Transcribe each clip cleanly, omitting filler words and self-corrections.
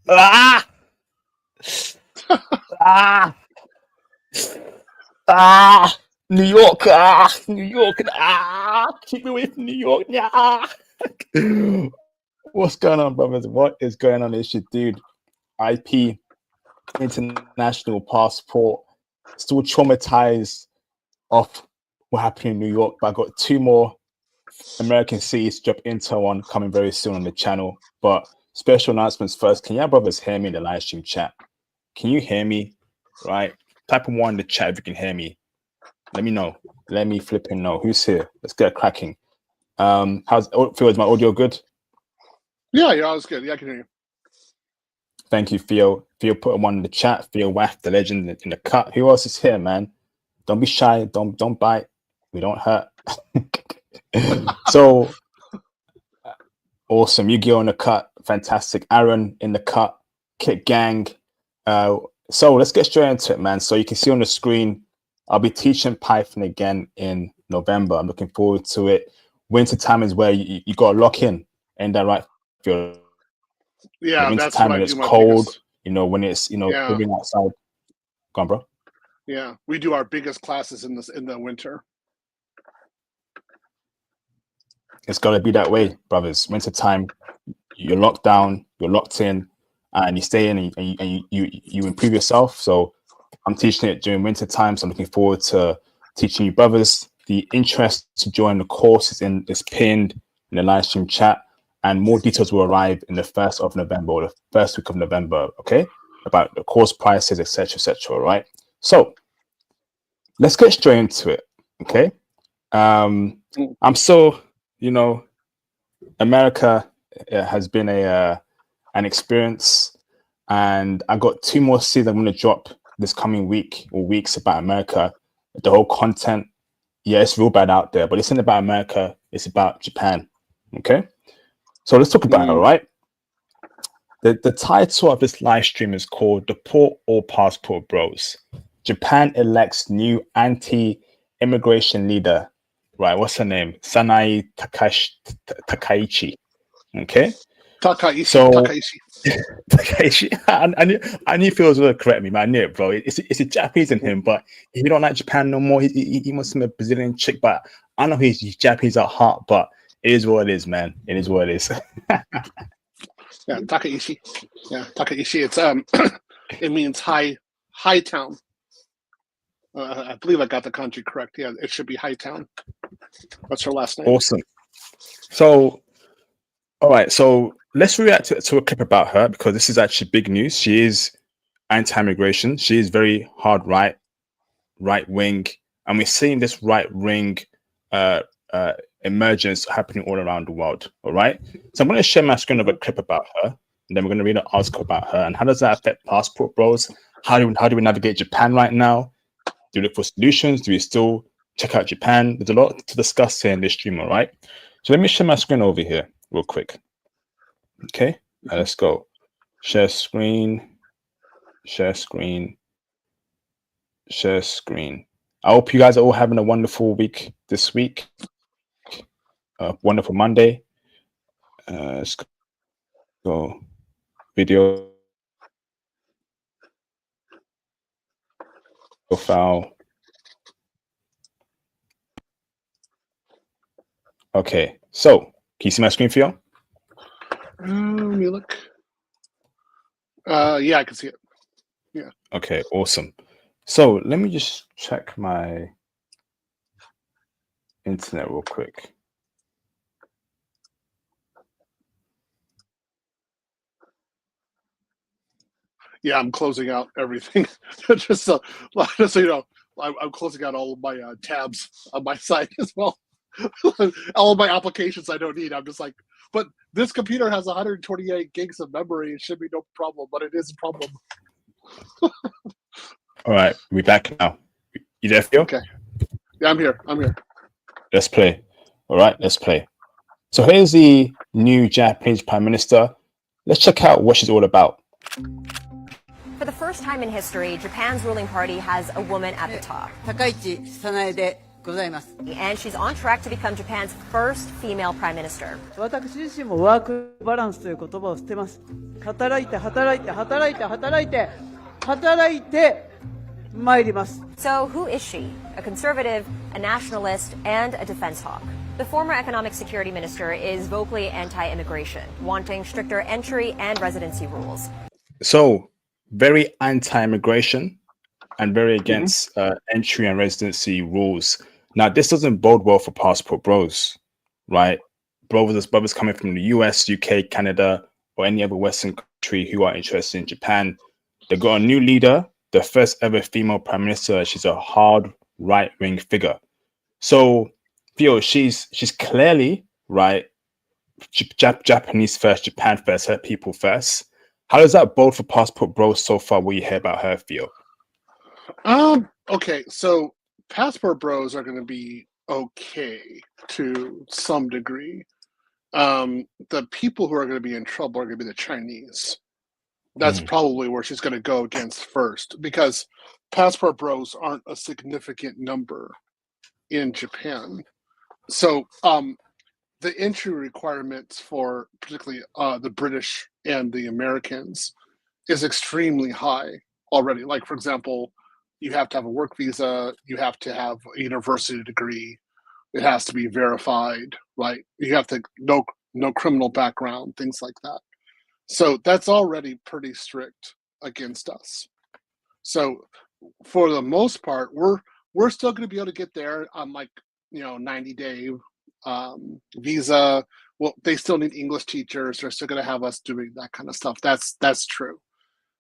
Ah! Ah! Ah! New York! Ah! New York! Ah! Keep me away from New York! Yeah! What's going on, brothers? What is going on? It's your dude, IP, international passport. Still traumatized off what happened in New York, but I got two more American cities to drop intel on coming very soon on the channel. But special announcements first. Can y'all brothers hear me in the live stream chat? Can you hear me? Right? Type of one in the chat if you can hear me. Let me know. Let me flipping know. Who's here? Let's get cracking. How's Phil? Is my audio good? Yeah, I was good. Yeah, I can hear you. Thank you, Theo. Theo put one in the chat. Theo Waff, the legend in the cut. Who else is here, man? Don't be shy. Don't bite. We don't hurt. So awesome. Yu-Gi-Oh in the cut. Fantastic. Aaron in the cut. Kit Gang. So let's get straight into it, man. So you can see on the screen, I'll be teaching Python again in November. I'm looking forward to it. Winter time is where you got to lock in. Ain't that right? Yeah, winter that's time when when I it's do my cold, biggest. when it's living outside. Go on, bro. Yeah, we do our biggest classes in the winter. It's got to be that way, brothers. Winter time, you're locked down, you're locked in, and you stay in and you improve yourself. So I'm teaching it during winter time. So I'm looking forward to teaching you brothers. The interest to join the course is pinned in the live stream chat, and more details will arrive in the 1st of November or the first week of November. Okay, about the course prices, etc. Right. So let's get straight into it. Okay. I'm so America has been an experience, and I got two more seeds I'm going to drop this coming week or weeks about America. The whole content, yeah, it's real bad out there, but it's not about America. It's about Japan. Okay, so let's talk about it. All right. The title of this live stream is called "Deport All Passport Bros." Japan elects new anti-immigration leader. Right, what's her name? Sanae Takaichi. Okay. Takaichi. Takaichi. I knew Phil was going to correct me, man. I knew it, bro. It's a Japanese in him, but if you don't like Japan no more, he wants some Brazilian chick. But I know he's Japanese at heart, but it is what it is, man. It is what it is. Yeah, Takaichi. Yeah, Takaichi. It's it means high town. I believe I got the country correct. Yeah, it should be High Town. That's her last name. Awesome. So, all right. So let's react to a clip about her, because this is actually big news. She is anti-immigration. She is very hard right wing, and we're seeing this right wing emergence happening all around the world. All right. So I'm going to share my screen of a clip about her, and then we're going to read an article about her and how does that affect passport bros. How do we navigate Japan right now? Do we look for solutions? Do we still check out Japan? There's a lot to discuss here in this stream, all right? So let me share my screen over here real quick. Okay, let's go. Share screen. I hope you guys are all having a wonderful week this week. Wonderful Monday. Let's go. Video file. Okay, so can you see my screen, Phil? Let me look. Yeah, I can see it. Yeah. Okay, awesome. So let me just check my internet real quick. Yeah, I'm closing out everything. just so you know, I'm closing out all of my tabs on my side as well. All of my applications I don't need. I'm just like, but this computer has 128 gigs of memory. It should be no problem, but it is a problem. All right, we're back now. You there, Phil? Okay. Yeah, I'm here. Let's play. All right, let's play. So here's the new Japanese Prime Minister. Let's check out what she's all about. For the first time in history, Japan's ruling party has a woman at the top. Takaichi Sanae ございます。 And she's on track to become Japan's first female prime minister. 私自身もワークバランスという言葉を捨てます。働いて働いて働いて働いて働いて参ります。 So who is she? A conservative, a nationalist, and a defense hawk. The former economic security minister is vocally anti-immigration, wanting stricter entry and residency rules. So very anti-immigration and very against entry and residency rules. Now, this doesn't bode well for passport bros, right? Brothers coming from the US, UK, Canada, or any other Western country who are interested in Japan. They've got a new leader, the first ever female prime minister. She's a hard right-wing figure. So, Theo, she's clearly, right, Japanese first, Japan first, her people first. How does that bode for passport bros so far? What you hear about her, Theo? Okay, so passport bros are going to be okay to some degree. The people who are going to be in trouble are going to be the Chinese. That's probably where she's going to go against first, because passport bros aren't a significant number in Japan. So the entry requirements for particularly the British and the Americans is extremely high already. Like, for example, you have to have a work visa, you have to have a university degree, it has to be verified, right? You have to no criminal background, things like that. So that's already pretty strict against us. So for the most part, we're still going to be able to get there on 90-day visa. Well, they still need English teachers. They're still going to have us doing that kind of stuff. That's true.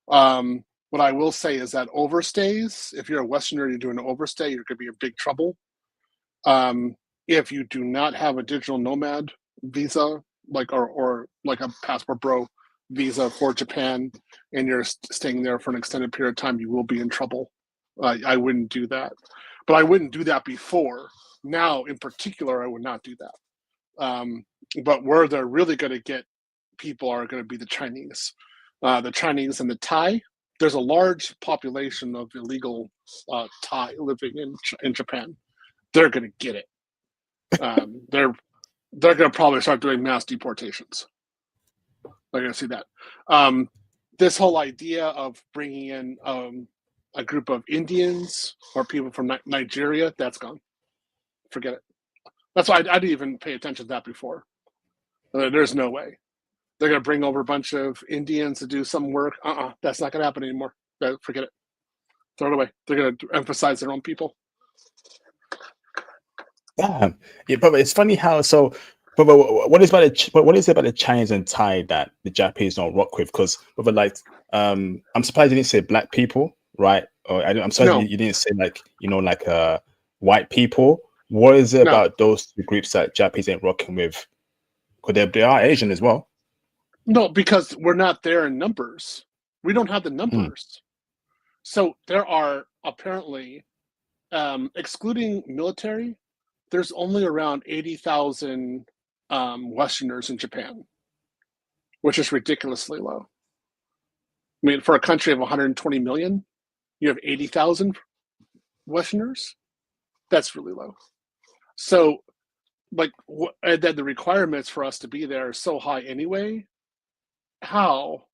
What I will say is that overstays, if you're a Westerner, you're doing an overstay, you're going to be in big trouble. If you do not have a digital nomad visa, or like a passport bro visa for Japan, and you're staying there for an extended period of time, you will be in trouble. I wouldn't do that, but I wouldn't do that before. Now, in particular, I would not do that. But where they're really going to get people are going to be the Chinese and the Thai. There's a large population of illegal Thai living in Japan. They're going to get it. They're going to probably start doing mass deportations. They're going to see that. This whole idea of bringing in a group of Indians or people from Nigeria, that's gone. Forget it. That's why I didn't even pay attention to that before. There's no way. They're going to bring over a bunch of Indians to do some work. That's not going to happen anymore. Forget it. Throw it away. They're going to emphasize their own people. Yeah, but it's funny how so. But what is it about the Chinese and Thai that the Japanese don't rock with? Because I'm surprised you didn't say black people, right? Or I'm sorry you didn't say white people. What is it about those two groups that Japanese ain't rocking with? Because they are Asian as well. No, because we're not there in numbers. We don't have the numbers. So there are apparently, excluding military, there's only around 80,000 Westerners in Japan, which is ridiculously low. I mean, for a country of 120 million, you have 80,000 Westerners. That's really low. So, and then the requirements for us to be there are so high anyway. How?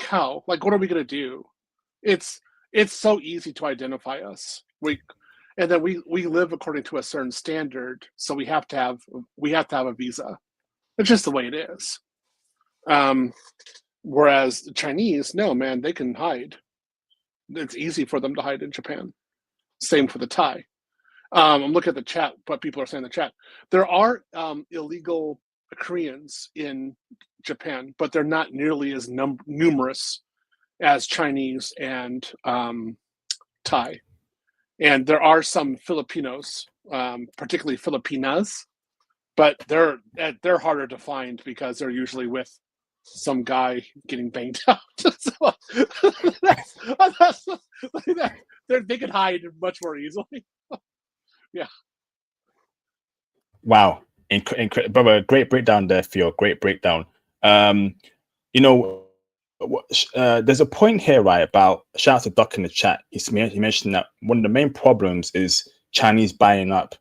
How? What are we gonna do? It's so easy to identify us. We live according to a certain standard, so we have to have a visa. It's just the way it is. Whereas the Chinese, no, man, they can hide. It's easy for them to hide in Japan. Same for the Thai. I'm looking at the chat, what people are saying in the chat. There are illegal Koreans in Japan, but they're not nearly as numerous as Chinese and Thai. And there are some Filipinos, particularly Filipinas, but they're harder to find because they're usually with some guy getting banged out. So they can hide much more easily. Yeah. Wow. Brother, great breakdown there, Theo. Great breakdown. There's a point here, right, about shout out to Duck in the chat. He mentioned that one of the main problems is Chinese buying up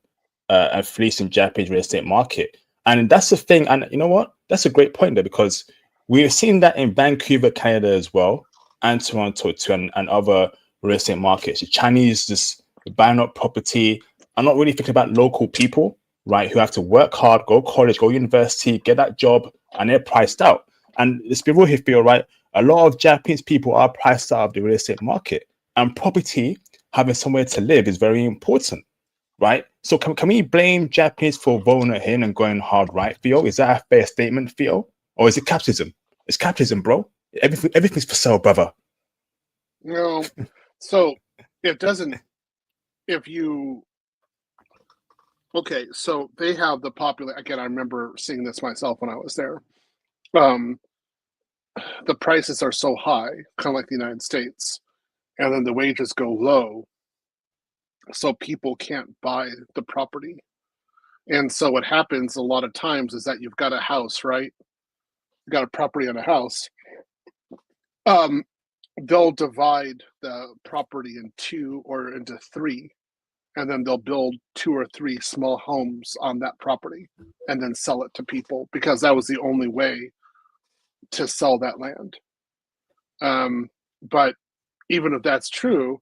and fleecing Japanese real estate market. And that's the thing. And you know what? That's a great point there, because we've seen that in Vancouver, Canada as well, and Toronto too, and other real estate markets. The Chinese just buying up property and not really thinking about local people, right? Who have to work hard, go college, go university, get that job, and they're priced out. And let's be real here, Phil, right? A lot of Japanese people are priced out of the real estate market, and property, having somewhere to live, is very important, right? So can we blame Japanese for voting in and going hard right, Theo? Is that a fair statement, Theo? Or is it capitalism? It's capitalism, bro. Everything's for sale, brother. No. So it doesn't, okay, so they have the popular, again, I remember seeing this myself when I was there. The prices are so high, kind of like the United States, and then the wages go low, so people can't buy the property. And so what happens a lot of times is that you've got a house, right? You've got a property and a house. They'll divide the property in two or into three, and then they'll build 2 or 3 small homes on that property and then sell it to people, because that was the only way to sell that land. But even if that's true,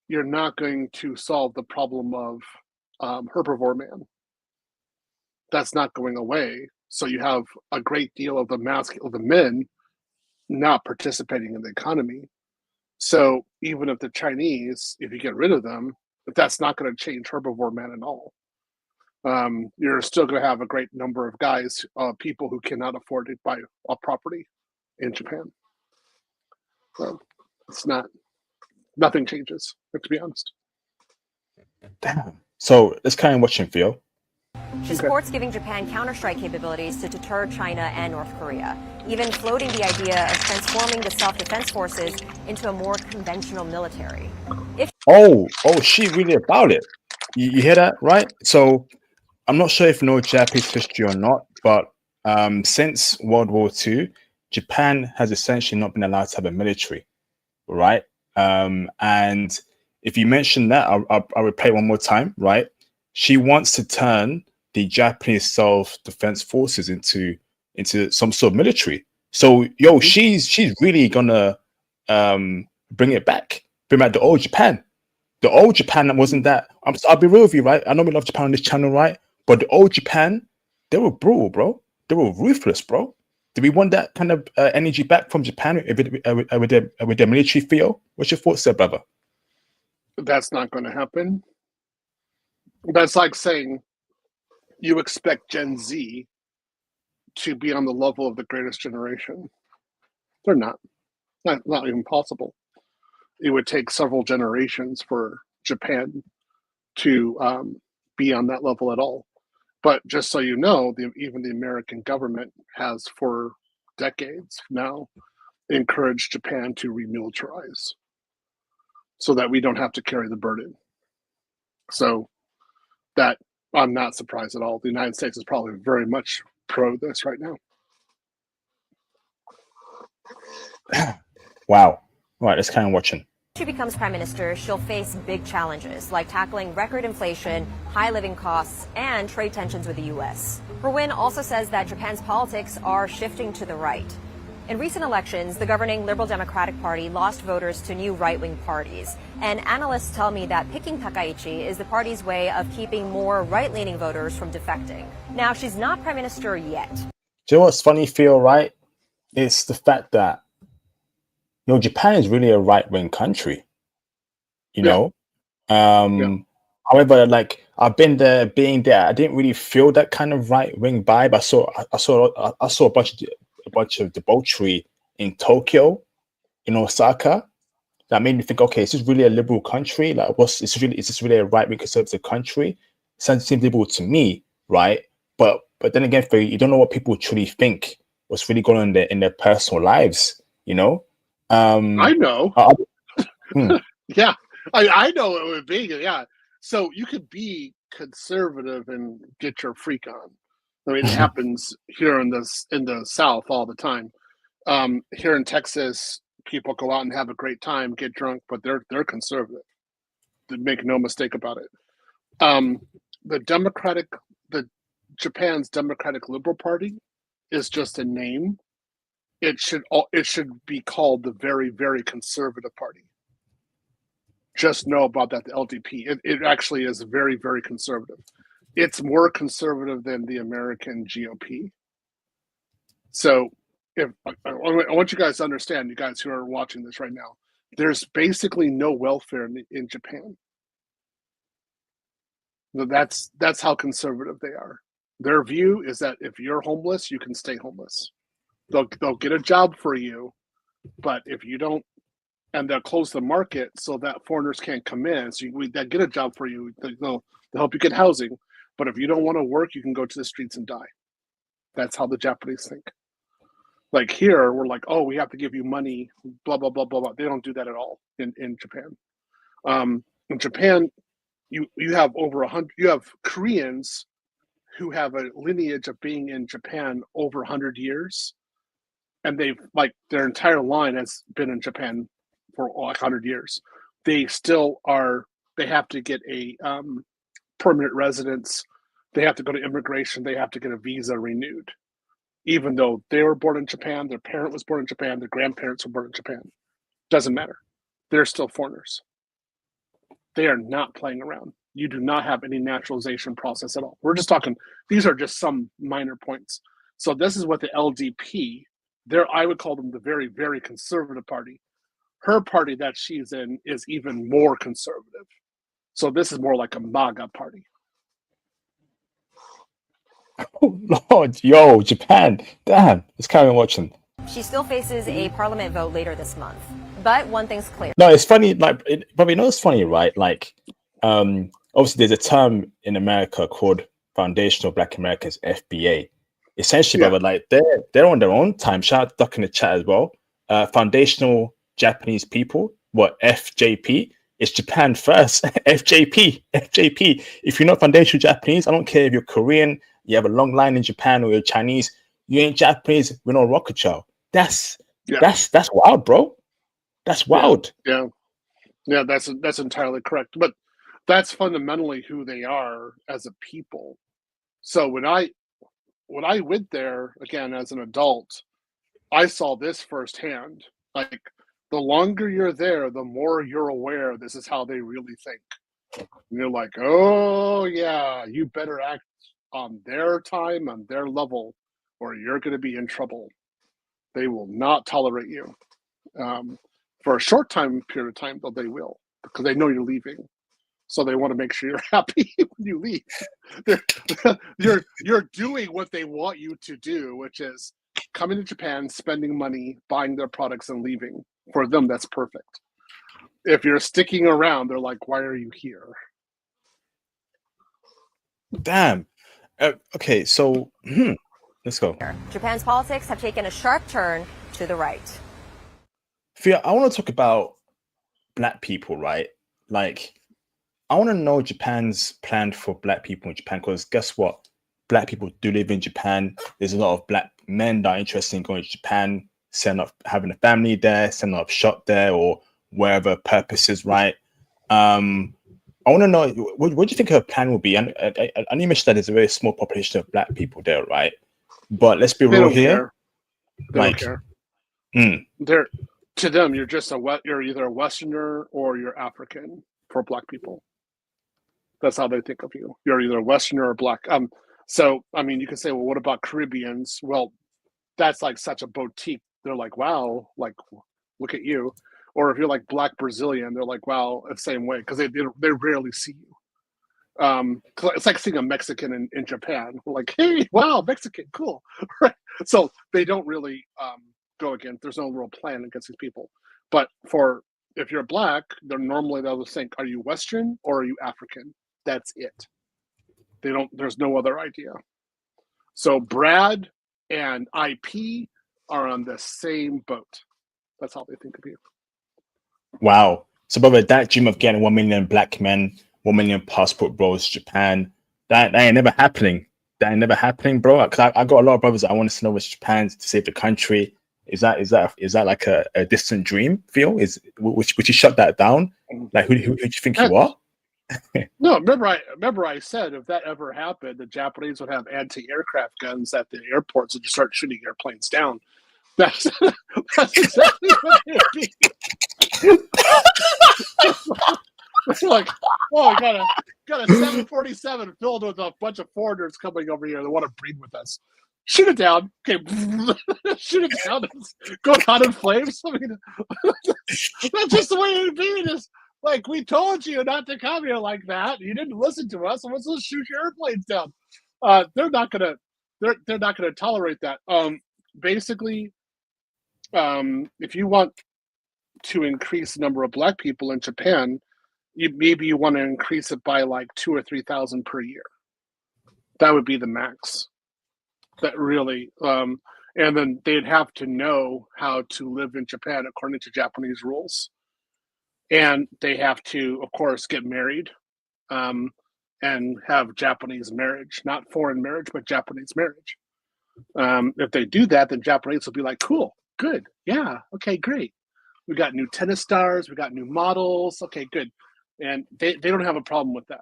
you're not going to solve the problem of herbivore man. That's not going away. So you have a great deal of the men not participating in the economy. So even if the Chinese, if you get rid of them, that's not going to change herbivore man at all. You're still going to have a great number of guys, people who cannot afford to buy a property in Japan. So it's nothing changes, to be honest. Damn. So let's carry on watching, Theo. She supports giving Japan counterstrike capabilities to deter China and North Korea, even floating the idea of transforming the self-defense forces into a more conventional military. She really about it. You hear that, right? So I'm not sure if you know Japanese history or not, but since World War II, Japan has essentially not been allowed to have a military, right? And if you mention that, I'll replay it one more time, right? She wants to turn the Japanese self-defense forces into some sort of military. So, she's really gonna bring back the old Japan. The old Japan that wasn't that. I'll be real with you, right? I know we love Japan on this channel, right? But the old Japan, they were brutal, bro. They were ruthless, bro. Do we want that kind of energy back from Japan with their military feel? What's your thoughts there, brother? That's not going to happen. That's like saying you expect Gen Z to be on the level of the greatest generation. They're not. Not even possible. It would take several generations for Japan to be on that level at all. But just so you know, even the American government has for decades now encouraged Japan to remilitarize so that we don't have to carry the burden. So that I'm not surprised at all. The United States is probably very much pro this right now. Wow. All right, let's carry on watching. If she becomes prime minister, she'll face big challenges like tackling record inflation, high living costs, and trade tensions with the U.S. Her win also says that Japan's politics are shifting to the right. In recent elections, the governing Liberal Democratic Party lost voters to new right-wing parties. And analysts tell me that picking Takaichi is the party's way of keeping more right-leaning voters from defecting. Now, she's not prime minister yet. Do you know what's funny, Phil, right? It's the fact that Japan is really a right-wing country, know. However, like I've been there, being there, I didn't really feel that kind of right-wing vibe. I saw a bunch of debauchery in Tokyo, in Osaka. That made me think, okay, is this really a liberal country? Like, is this really a right-wing conservative country? It seems liberal to me, right? But then again, Phil, you don't know what people truly think, what's really going on in their personal lives, I know. Yeah, I know it would be. Yeah, so you could be conservative and get your freak on. I mean, it happens here in the South all the time. Here in Texas, people go out and have a great time, get drunk, but they're conservative. They make no mistake about it. the Japan's Democratic Liberal Party is just a name. It should be called the very, very conservative party. Just know about that, the LDP. It actually is very, very conservative. It's more conservative than the American GOP. So I want you guys to understand, you guys who are watching this right now, there's basically no welfare in Japan. That's how conservative they are. Their view is that if you're homeless, you can stay homeless. They'll get a job for you, but if you don't, and they'll close the market so that foreigners can't come in. So they'll get a job for you. They'll help you get housing, but if you don't want to work, you can go to the streets and die. That's how the Japanese think. Like here, we're like, oh, we have to give you money, blah blah blah blah blah. They don't do that at all in Japan. In Japan, you have over 100. You have Koreans who have a lineage of being in Japan over 100 years, and they've like their entire line has been in Japan for 100 years. They still are. They have to get a permanent residence. They have to go to immigration. They have to get a visa renewed, even though they were born in Japan, their parent was born in Japan, their grandparents were born in Japan. Doesn't matter. They're still foreigners. They are not playing around. You do not have any naturalization process at all. We're just talking, these are just some minor points. So this is what the LDP, I would call them the very, very conservative party. Her party that she's in is even more conservative. So this is more like a MAGA party. Oh Lord, yo, Japan, damn, let's carry on watching. She still faces a parliament vote later this month. But one thing's clear. No, it's funny, like, probably know it's funny, right? Like, obviously there's a term in America called Foundational Black Americans, FBA. Essentially, brother, like they're on their own time. Shout out to Duck in the chat as well. Foundational Japanese people, what, FJP? It's Japan first. FJP. If you're not foundational Japanese, I don't care if you're Korean, you have a long line in Japan, or you're Chinese, you ain't Japanese, we're not rocket child. That's wild, bro. That's wild. Yeah, that's entirely correct. But that's fundamentally who they are as a people. So when I went there again as an adult, I saw this firsthand. Like, the longer you're there, the more you're aware this is how they really think. And you're like, oh yeah, you better act on their time, on their level, or you're going to be in trouble. They will not tolerate you. For a short period of time, though, they will, because they know you're leaving. So they want to make sure you're happy when you leave. You're doing what they want you to do, which is coming to Japan, spending money, buying their products, and leaving. For them, that's perfect. If you're sticking around, they're like, why are you here? Damn. Okay, so let's go. Japan's politics have taken a sharp turn to the right. Fia, I want to talk about Black people, right? Like, I want to know Japan's plan for Black people in Japan, because guess what? Black people do live in Japan. There's a lot of Black men that are interested in going to Japan, setting up, having a family there, setting up shop there, or wherever purposes, right? I want to know, what do you think her plan will be? And I know you mentioned that there's a very small population of Black people there, right? But let's be real here. They don't care. They're, to them, you're just you're either a Westerner or you're African for Black people. That's how they think of you. You're either a Westerner or Black. So, I mean, you can say, well, what about Caribbeans? Well, that's like such a boutique. They're like, wow, like, look at you. Or if you're like Black Brazilian, they're like, wow, the same way, because they rarely see you. It's like seeing a Mexican in Japan. We're like, hey, wow, Mexican, cool. Right? So they don't really go against. There's no real plan against these people. But if you're Black, they'll think, are you Western or are you African? That's it. There's no other idea. So Brad and IP are on the same boat. That's how they think of you. Wow. So, brother, that dream of getting 1 million Black men, 1 million passport bros, Japan, that ain't never happening. That ain't never happening, bro. Because I got a lot of brothers that I want to know with Japan to save the country. Is that like a distant dream? Would you shut that down? Like, who do you think you are? No, remember I said if that ever happened, the Japanese would have anti-aircraft guns at the airports and just start shooting airplanes down. That's exactly what it would be. Like, oh, I got a 747 filled with a bunch of foreigners coming over here that want to breed with us. Shoot it down. Okay, shoot it down. It's going out in flames. I mean, that's just the way it would be. It's like, we told you not to come here like that. You didn't listen to us. So let's just shoot your airplanes down. They're not gonna tolerate that. Basically, if you want to increase the number of Black people in Japan, you want to increase it by like 2,000 or 3,000 per year. That would be the max. That really, and then they'd have to know how to live in Japan according to Japanese rules, and they have to, of course, get married, and have Japanese marriage, not foreign marriage, but Japanese marriage. If they do that, then Japanese will be like, cool, good, yeah, okay, great. We got new tennis stars, we got new models, okay, good. And they don't have a problem with that.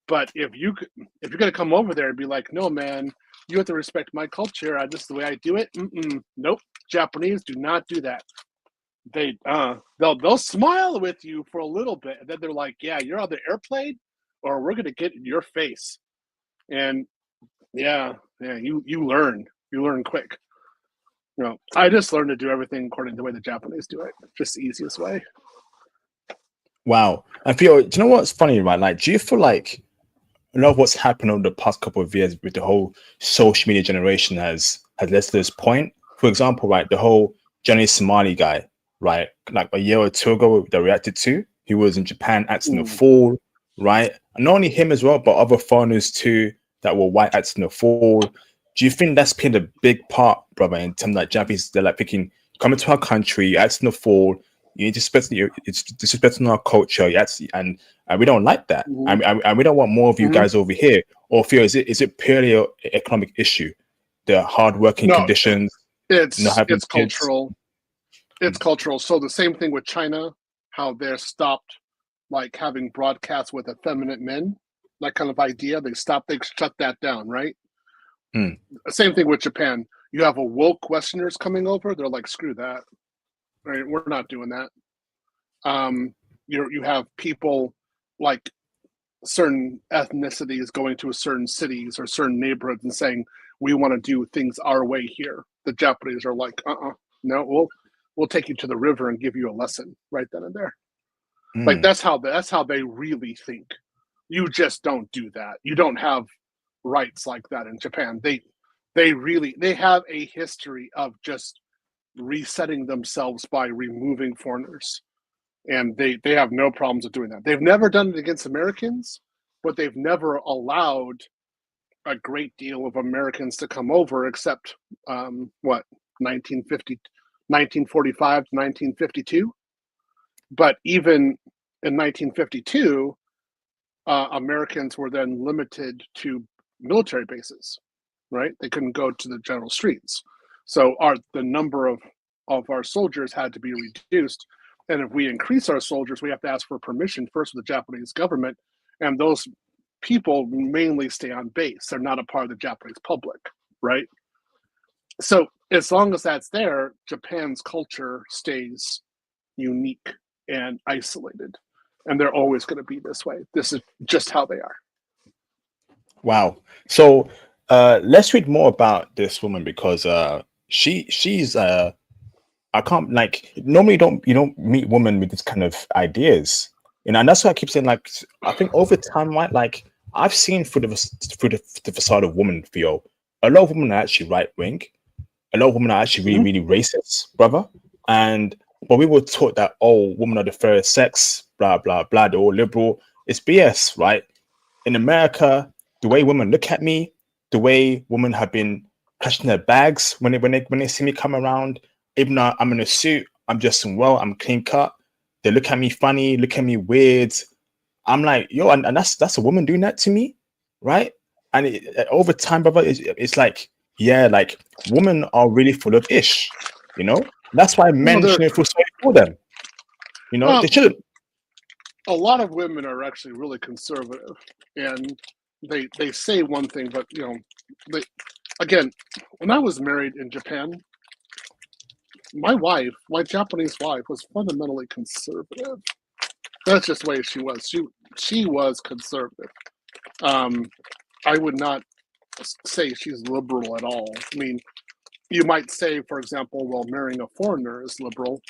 But if you're gonna come over there and be like, no, man, you have to respect my culture. This is the way I do it. Nope, Japanese do not do that. They'll smile with you for a little bit, and then they're like, yeah, you're on the airplane, or we're gonna get in your face. And yeah, you learn quick. You know, I just learned to do everything according to the way the Japanese do it. Just the easiest way. Wow. And Theo, do you know what's funny, right? Like, do you feel like a lot of what's happened over the past couple of years with the whole social media generation has led to this point? For example, right, the whole Johnny Somali guy, right, like a year or two ago that reacted to, he was in Japan acting a fool, right? And not only him as well, but other foreigners too that were white acting a fool. Do you think that's played a big part, brother, in terms of like Japanese, they're like thinking, coming to our country, acting a fool, it's disrespecting our culture, and we don't like that, and we don't want more of you guys over here. Or feel is it purely an economic issue, the hardworking conditions? It's cultural. It's cultural. So the same thing with China, how they're stopped like having broadcasts with effeminate men, that kind of idea. They shut that down, right? Same thing with Japan. You have a woke Westerners coming over. They're like, screw that. Right? We're not doing that. You have people like certain ethnicities going to certain cities or certain neighborhoods and saying, we want to do things our way here. The Japanese are like, no, we'll take you to the river and give you a lesson right then and there. Like that's how they really think. You just don't do that. You don't have rights like that in Japan. They have a history of just resetting themselves by removing foreigners, and they have no problems with doing that. They've never done it against Americans, but they've never allowed a great deal of Americans to come over, except 1945 to 1952. But even in 1952, Americans were then limited to military bases, right? They couldn't go to the general streets. So the number of our soldiers had to be reduced. And if we increase our soldiers, we have to ask for permission first with the Japanese government. And those people mainly stay on base. They're not a part of the Japanese public, right? So as long as that's there, Japan's culture stays unique and isolated. And they're always going to be this way. This is just how they are. Wow. So let's read more about this woman, because she's I can't, like, normally you don't meet women with this kind of ideas, you know, and that's why I keep saying, like, I think over time, right, like I've seen through the facade of women, Theo, a lot of women are actually right wing, a lot of women are actually really racist, brother. But we were taught that, oh, women are the fairest sex, blah blah blah, they're all liberal. It's BS, right? In America, the way women look at me, the way women have been clutching their bags when they see me come around, even though I'm in a suit, I'm dressing well, I'm clean cut, they look at me funny, look at me weird. I'm like, yo, and that's a woman doing that to me, right? And over time, brother, it's like, yeah, like women are really full of ish, you know. That's why men shouldn't feel sorry for them, you know. They shouldn't. a lot of women are actually really conservative, and they say one thing, but they, again, when I was married in Japan, my Japanese wife, was fundamentally conservative. That's just the way she was. She was conservative. I would not say she's liberal at all. I mean, you might say, for example, well, marrying a foreigner is liberal.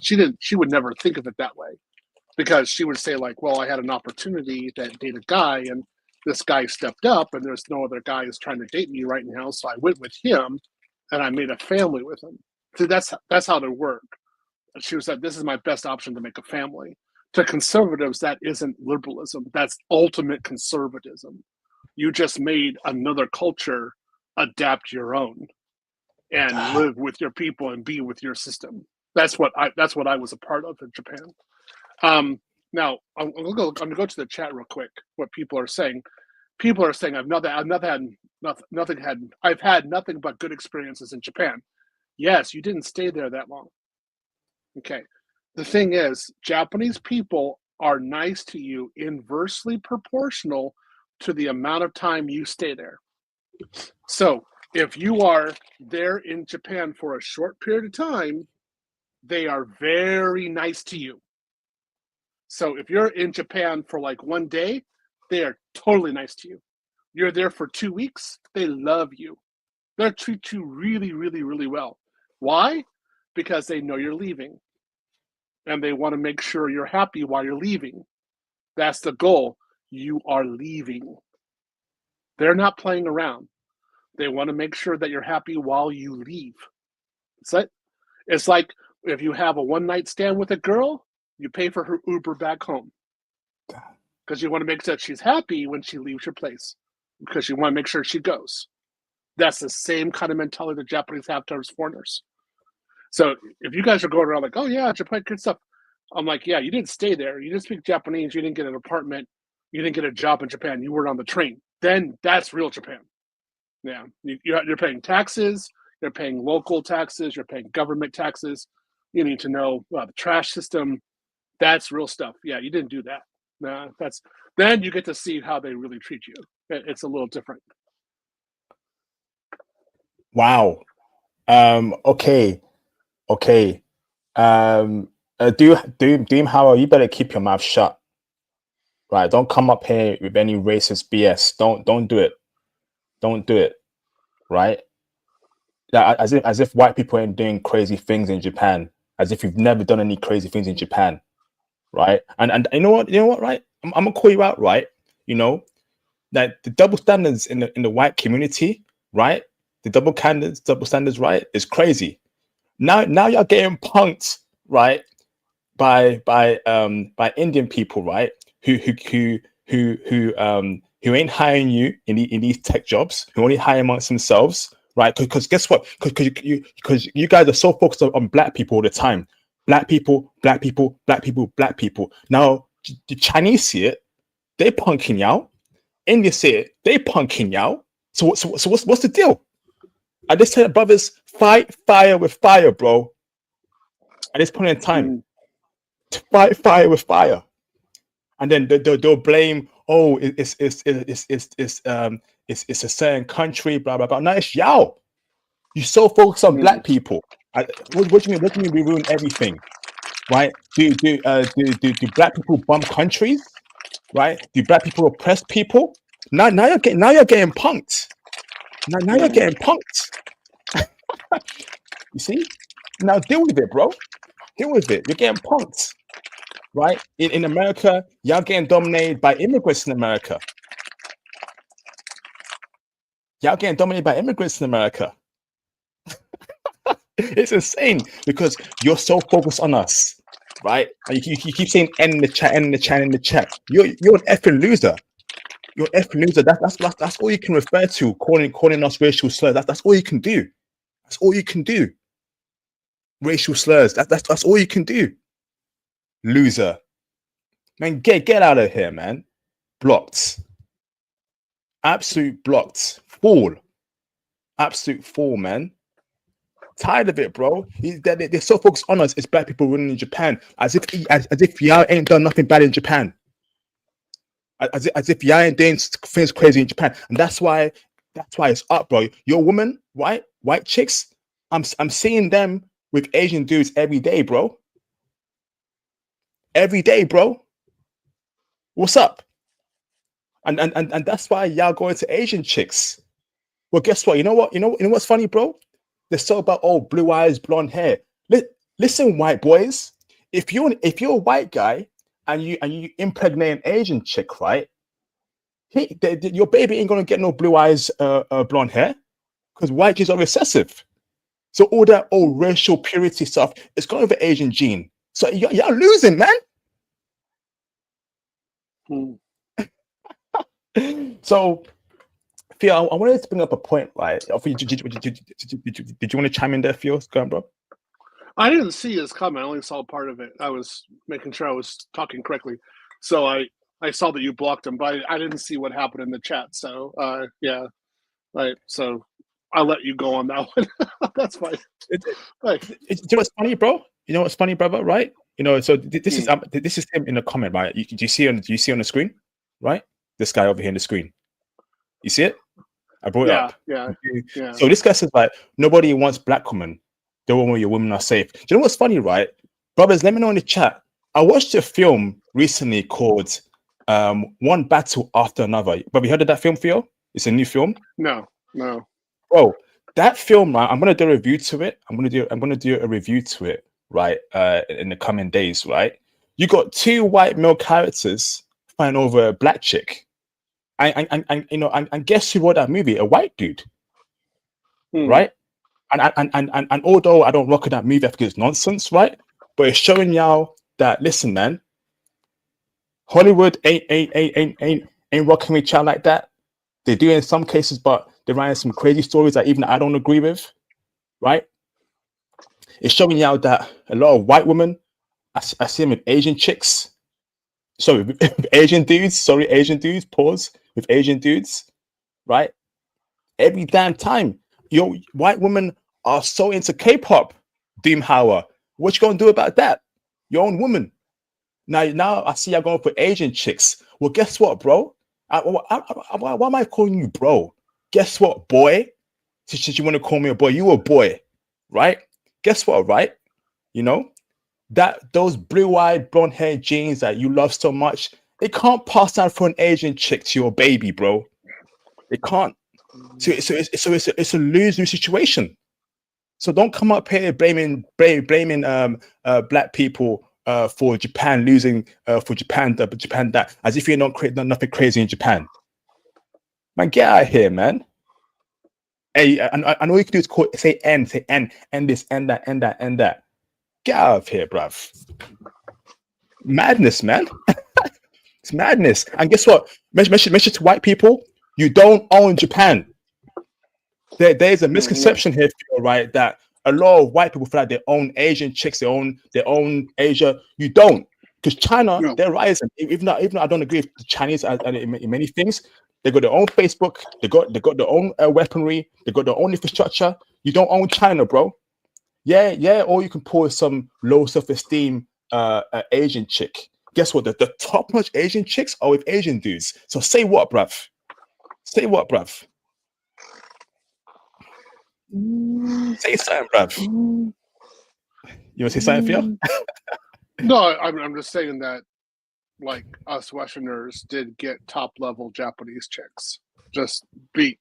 She would never think of it that way, because she would say, like, well, I had an opportunity to date a guy, and this guy stepped up, and there's no other guys trying to date me right now, so I went with him, and I made a family with him. So that's how it worked. And she was like, this is my best option to make a family. To conservatives, that isn't liberalism. That's ultimate conservatism. You just made another culture adapt your own and live with your people and be with your system. That's what I was a part of in Japan. Now I'm gonna go to the chat real quick. What people are saying? People are saying I've had nothing but good experiences in Japan. Yes, you didn't stay there that long. Okay. The thing is, Japanese people are nice to you inversely proportional to the amount of time you stay there. So if you are there in Japan for a short period of time, they are very nice to you. So if you're in Japan for like one day, they are totally nice to you. You're there for 2 weeks, they love you. They'll treat you really, really, really well. Why? Because they know you're leaving. And they want to make sure you're happy while you're leaving. That's the goal. You are leaving. They're not playing around. They want to make sure that you're happy while you leave. It's like if you have a one-night stand with a girl, you pay for her Uber back home. Because you want to make sure that she's happy when she leaves your place. Because you want to make sure she goes. That's the same kind of mentality the Japanese have towards foreigners. So if you guys are going around like, oh yeah, Japan, good stuff. I'm like, yeah, you didn't stay there. You didn't speak Japanese. You didn't get an apartment. You didn't get a job in Japan. You were on the train. Then that's real Japan. Yeah, you're paying taxes. You're paying local taxes. You're paying government taxes. You need to know the trash system. That's real stuff. Yeah, you didn't do that. Nah, then you get to see how they really treat you. It's a little different. Wow. Okay. Doom Howard, you better keep your mouth shut. Right? Don't come up here with any racist BS. Don't do it. Don't do it. Right? As if white people ain't doing crazy things in Japan. As if you've never done any crazy things in Japan. Right? And you know what, right? I'm gonna call you out, right? You know, that the double standards in the white community, right? The double standards, right, is crazy. Now you're getting punked, right, by Indian people, right, who ain't hiring you in these tech jobs, who only hire amongst themselves, right? Because guess what? Because you guys are so focused on black people all the time. Black people. Now the Chinese see it, they punking y'all. India see it, they punking y'all. So what's the deal? I just said, brothers, fight fire with fire, bro. At this point in time, to fight fire with fire, and then they'll blame. Oh, it's a certain country, blah blah blah. No, it's y'all. You so focused on black people. What do you mean? What do you mean we ruin everything? Right? Do black people bomb countries? Right? Do black people oppress people? Now you're getting punked. Now you're getting punked. You see? Now deal with it, bro. Deal with it. You're getting punked. Right? In America, y'all getting dominated by immigrants in America. Y'all getting dominated by immigrants in America. It's insane because you're so focused on us. Right? And you keep saying end in the chat. You're an effing loser. You're an effing loser. That's all you can refer to, calling us racial slurs. That's all you can do. That's all you can do. Racial slurs. That's all you can do. Loser. Man, get out of here, man. Blocked. Absolute blocked. Fool. Absolute fool, man. Tired of it, bro. They're so focused on us. It's black people running in Japan, as if y'all ain't done nothing bad in Japan. As if y'all ain't doing things crazy in Japan, and that's why it's up, bro. Your woman, white chicks, I'm seeing them with Asian dudes every day, bro. Every day, bro. What's up? And that's why y'all going to Asian chicks. Well, guess what? You know what's funny, bro? They're so about blue eyes, blonde hair. Listen, white boys. If you're a white guy and you impregnate an Asian chick, right? Your baby ain't gonna get no blue eyes, blonde hair, because white genes are recessive. So all that racial purity stuff is going over Asian gene. So y'all losing, man. So, Theo, I wanted to bring up a point, right? Did you want to chime in there, Theo? Go on, bro. I didn't see his comment. I only saw part of it. I was making sure I was talking correctly. So I saw that you blocked him, but I didn't see what happened in the chat. So yeah, right. So I'll let you go on that one. That's fine. You know what's funny, bro? You know what's funny, brother? Right? You know, so this is him in the comment, right? Do you see on the screen, right? This guy over here in the screen. You see it? I brought it up. Yeah. So this guy says, like, nobody wants black women. They want your women are safe. Do you know what's funny, right? Brothers, let me know in the chat. I watched a film recently called One Battle After Another. But you heard of that film, Theo? It's a new film. No. Bro, that film, right? I'm gonna do a review to it. I'm gonna do a review to it, right? In the coming days, right? You got two white male characters fighting over a black chick. And guess who wrote that movie? A white dude, right? And although I don't rock with that movie, I think it's nonsense, right? But it's showing y'all that, listen, man, Hollywood ain't rocking with y'all like that. They do in some cases, but they're writing some crazy stories that even I don't agree with, right? It's showing y'all that a lot of white women, I see them with Asian chicks. Sorry, with Asian dudes. Sorry, Asian dudes. Pause. With Asian dudes, right? Every damn time. Yo, white women are so into K-pop. Doomhauer. What you gonna do about that? Your own woman. Now I see y'all going for Asian chicks. Well, guess what, bro? Why am I calling you bro? Guess what, boy? Since you want to call me a boy, you a boy, right? Guess what, right? You know that those blue-eyed, blonde-haired genes that you love so much, it can't pass down from an Asian chick to your baby, bro. It can't. So it's a lose-lose situation. So don't come up here blaming black people for Japan losing for Japan that, as if you're not done nothing crazy in Japan. Man, get out of here, man. Hey, and all you can do is say end this, end that. Get out of here, bruv. Madness, man. It's madness. And guess what? Mention to white people, you don't own Japan. There's a misconception here, right? That a lot of white people feel like they own Asian chicks, they own Asia. You don't, because China, they're rising. Even though I don't agree with the Chinese in many things, they got their own Facebook, they got their own weaponry, they got their own infrastructure. You don't own China, bro. Yeah. Or you can pull some low self-esteem Asian chick. Guess what? The top-notch Asian chicks are with Asian dudes. So say what, bruv? Say what, bruv? Say something, bruv. You want to say something, Phil? No, I'm just saying that, like, us Westerners did get top-level Japanese chicks. Just be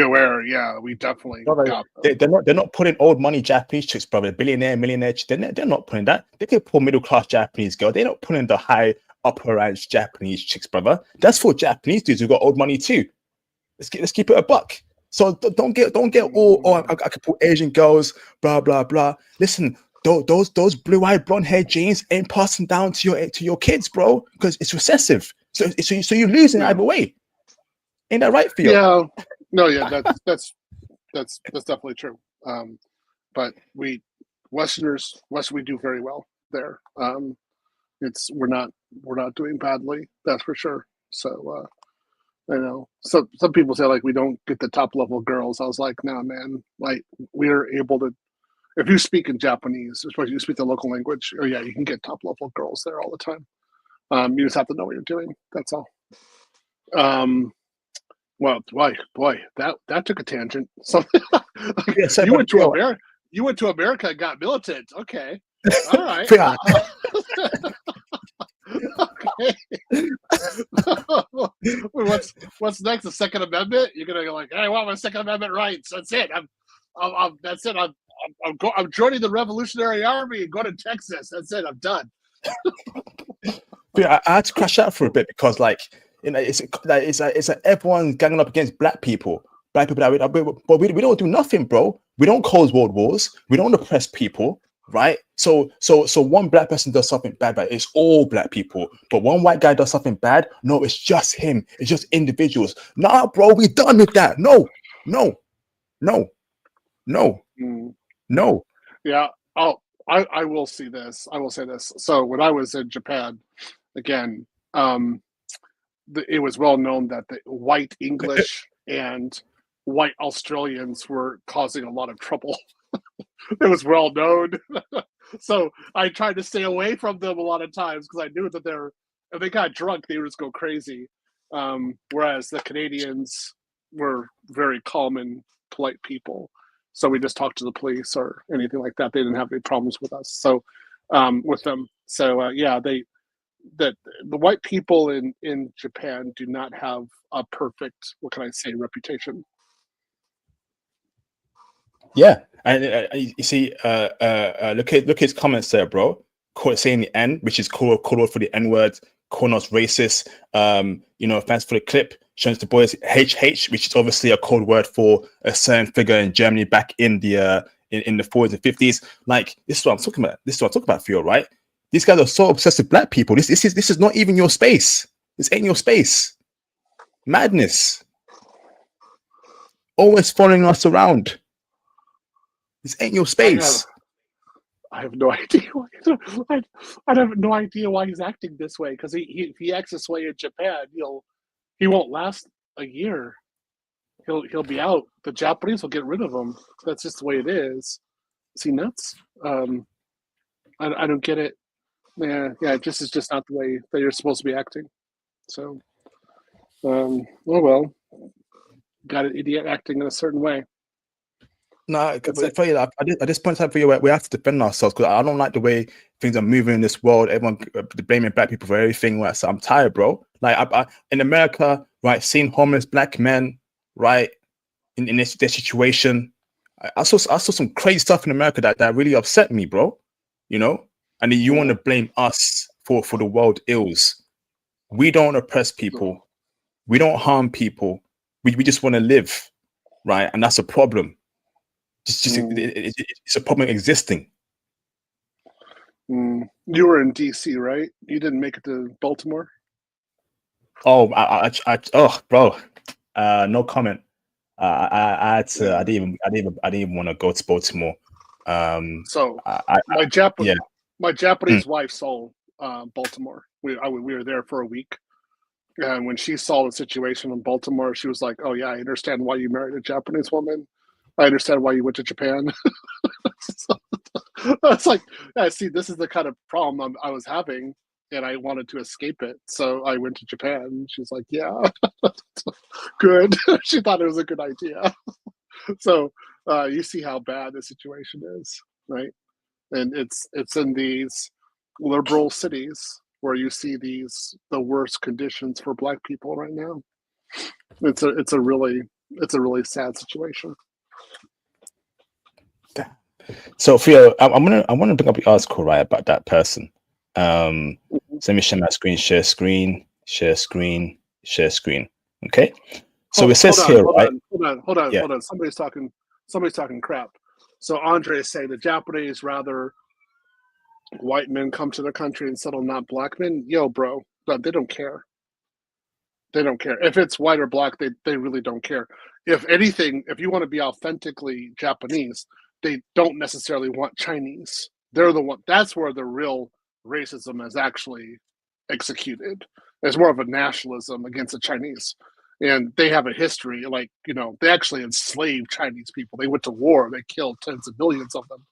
aware. Yeah, we definitely got them. They're not putting old money Japanese chicks, brother. Billionaire, millionaire. They're not putting that. They can pull middle-class Japanese girl. They're not putting the high upper range Japanese chicks, brother. That's for Japanese dudes who got old money too. Let's keep it a buck. So don't get all I could put Asian girls, blah blah blah. Listen, those blue-eyed blonde-haired genes ain't passing down to your kids, bro, because it's recessive. So you're losing either way. Ain't that right for you? Yeah. No, yeah, that's definitely true. But Westerners we do very well there. We're not doing badly, that's for sure. So I know. So some people say like we don't get the top level girls. I was like, nah, man. Like we're able to. If you speak in Japanese, especially you speak the local language, oh yeah, you can get top level girls there all the time. You just have to know what you're doing. That's all. Well, boy, that took a tangent. So you went to America. You went to America and got militant. Okay, all right. Okay. What's next? The Second Amendment? You're gonna go like, hey, I want my Second Amendment rights. That's it. That's it. I'm joining the Revolutionary Army and going to Texas. That's it. I'm done. I had to crash out for a bit because, like, you know, it's like everyone's ganging up against black people. But we don't do nothing, bro. We don't cause world wars. We don't oppress people, right? So one black person does something bad, but it's all black people. But one white guy does something bad, no, it's just him. It's just individuals. Nah, bro, we done with that. No. Yeah. I will see this. I will say this. So when I was in Japan, again, it was well known that the white English and white Australians were causing a lot of trouble. It was well known. So I tried to stay away from them a lot of times because I knew that if they got drunk, they would just go crazy. Whereas the Canadians were very calm and polite people. So we just talked to the police or anything like that. They didn't have any problems with us. So with them. So yeah, the white people in Japan do not have a perfect, what can I say, reputation. Yeah, and you see, look at his comments there, bro. Saying the N, which is code for the N word, calling us racist. Thanks for the clip. Showing the boys HH, which is obviously a code word for a certain figure in Germany back in the in the 40s and 50s. Like, this is what I'm talking about. This is what I'm talking about, Theo, right? These guys are so obsessed with black people. This is not even your space. This ain't your space. Madness. Always following us around. This ain't your space. I have no idea. I have no idea why he's acting this way. Because if he acts this way in Japan, he won't last a year. He'll be out. The Japanese will get rid of him. That's just the way it is. Is he nuts? I don't get it. Yeah. This is just not the way that you're supposed to be acting. So, well, got an idiot acting in a certain way. No, at this point in time, for you, we have to defend ourselves because I don't like the way things are moving in this world. Everyone blaming black people for everything. Right? So I'm tired, bro. Like I in America, right, seeing homeless black men, right, in their situation, I saw some crazy stuff in America that really upset me, bro. You know, and then you want to blame us for the world ills. We don't oppress people. We don't harm people. We just want to live, right, and that's a problem. It's a problem existing. You were in DC, right? You didn't make it to Baltimore. Oh, bro. No comment. I didn't even want to go to Baltimore. My Japanese wife saw Baltimore. We were there for a week, and when she saw the situation in Baltimore, she was like, "Oh yeah, I understand why you married a Japanese woman. I understand why you went to Japan." So, I was like, "Yeah, see, this is the kind of problem I was having, and I wanted to escape it. So I went to Japan." She's like, "Yeah, good." She thought it was a good idea. So you see how bad the situation is, right? And it's in these liberal cities where you see the worst conditions for Black people right now. It's a really sad situation. So Theo, I want to bring up the article, right, about that person. So let me share my screen. Share screen. Okay. So it says here, right? Hold on. Somebody's talking crap. So Andre is saying the Japanese rather white men come to their country and settle, not Black men. Yo, bro, they don't care. They don't care if it's white or Black. They really don't care. If anything, if you want to be authentically Japanese, they don't necessarily want Chinese. They're the one. That's where the real racism is actually executed. There's more of a nationalism against the Chinese. And they have a history, like, they actually enslaved Chinese people. They went to war. They killed tens of millions of them.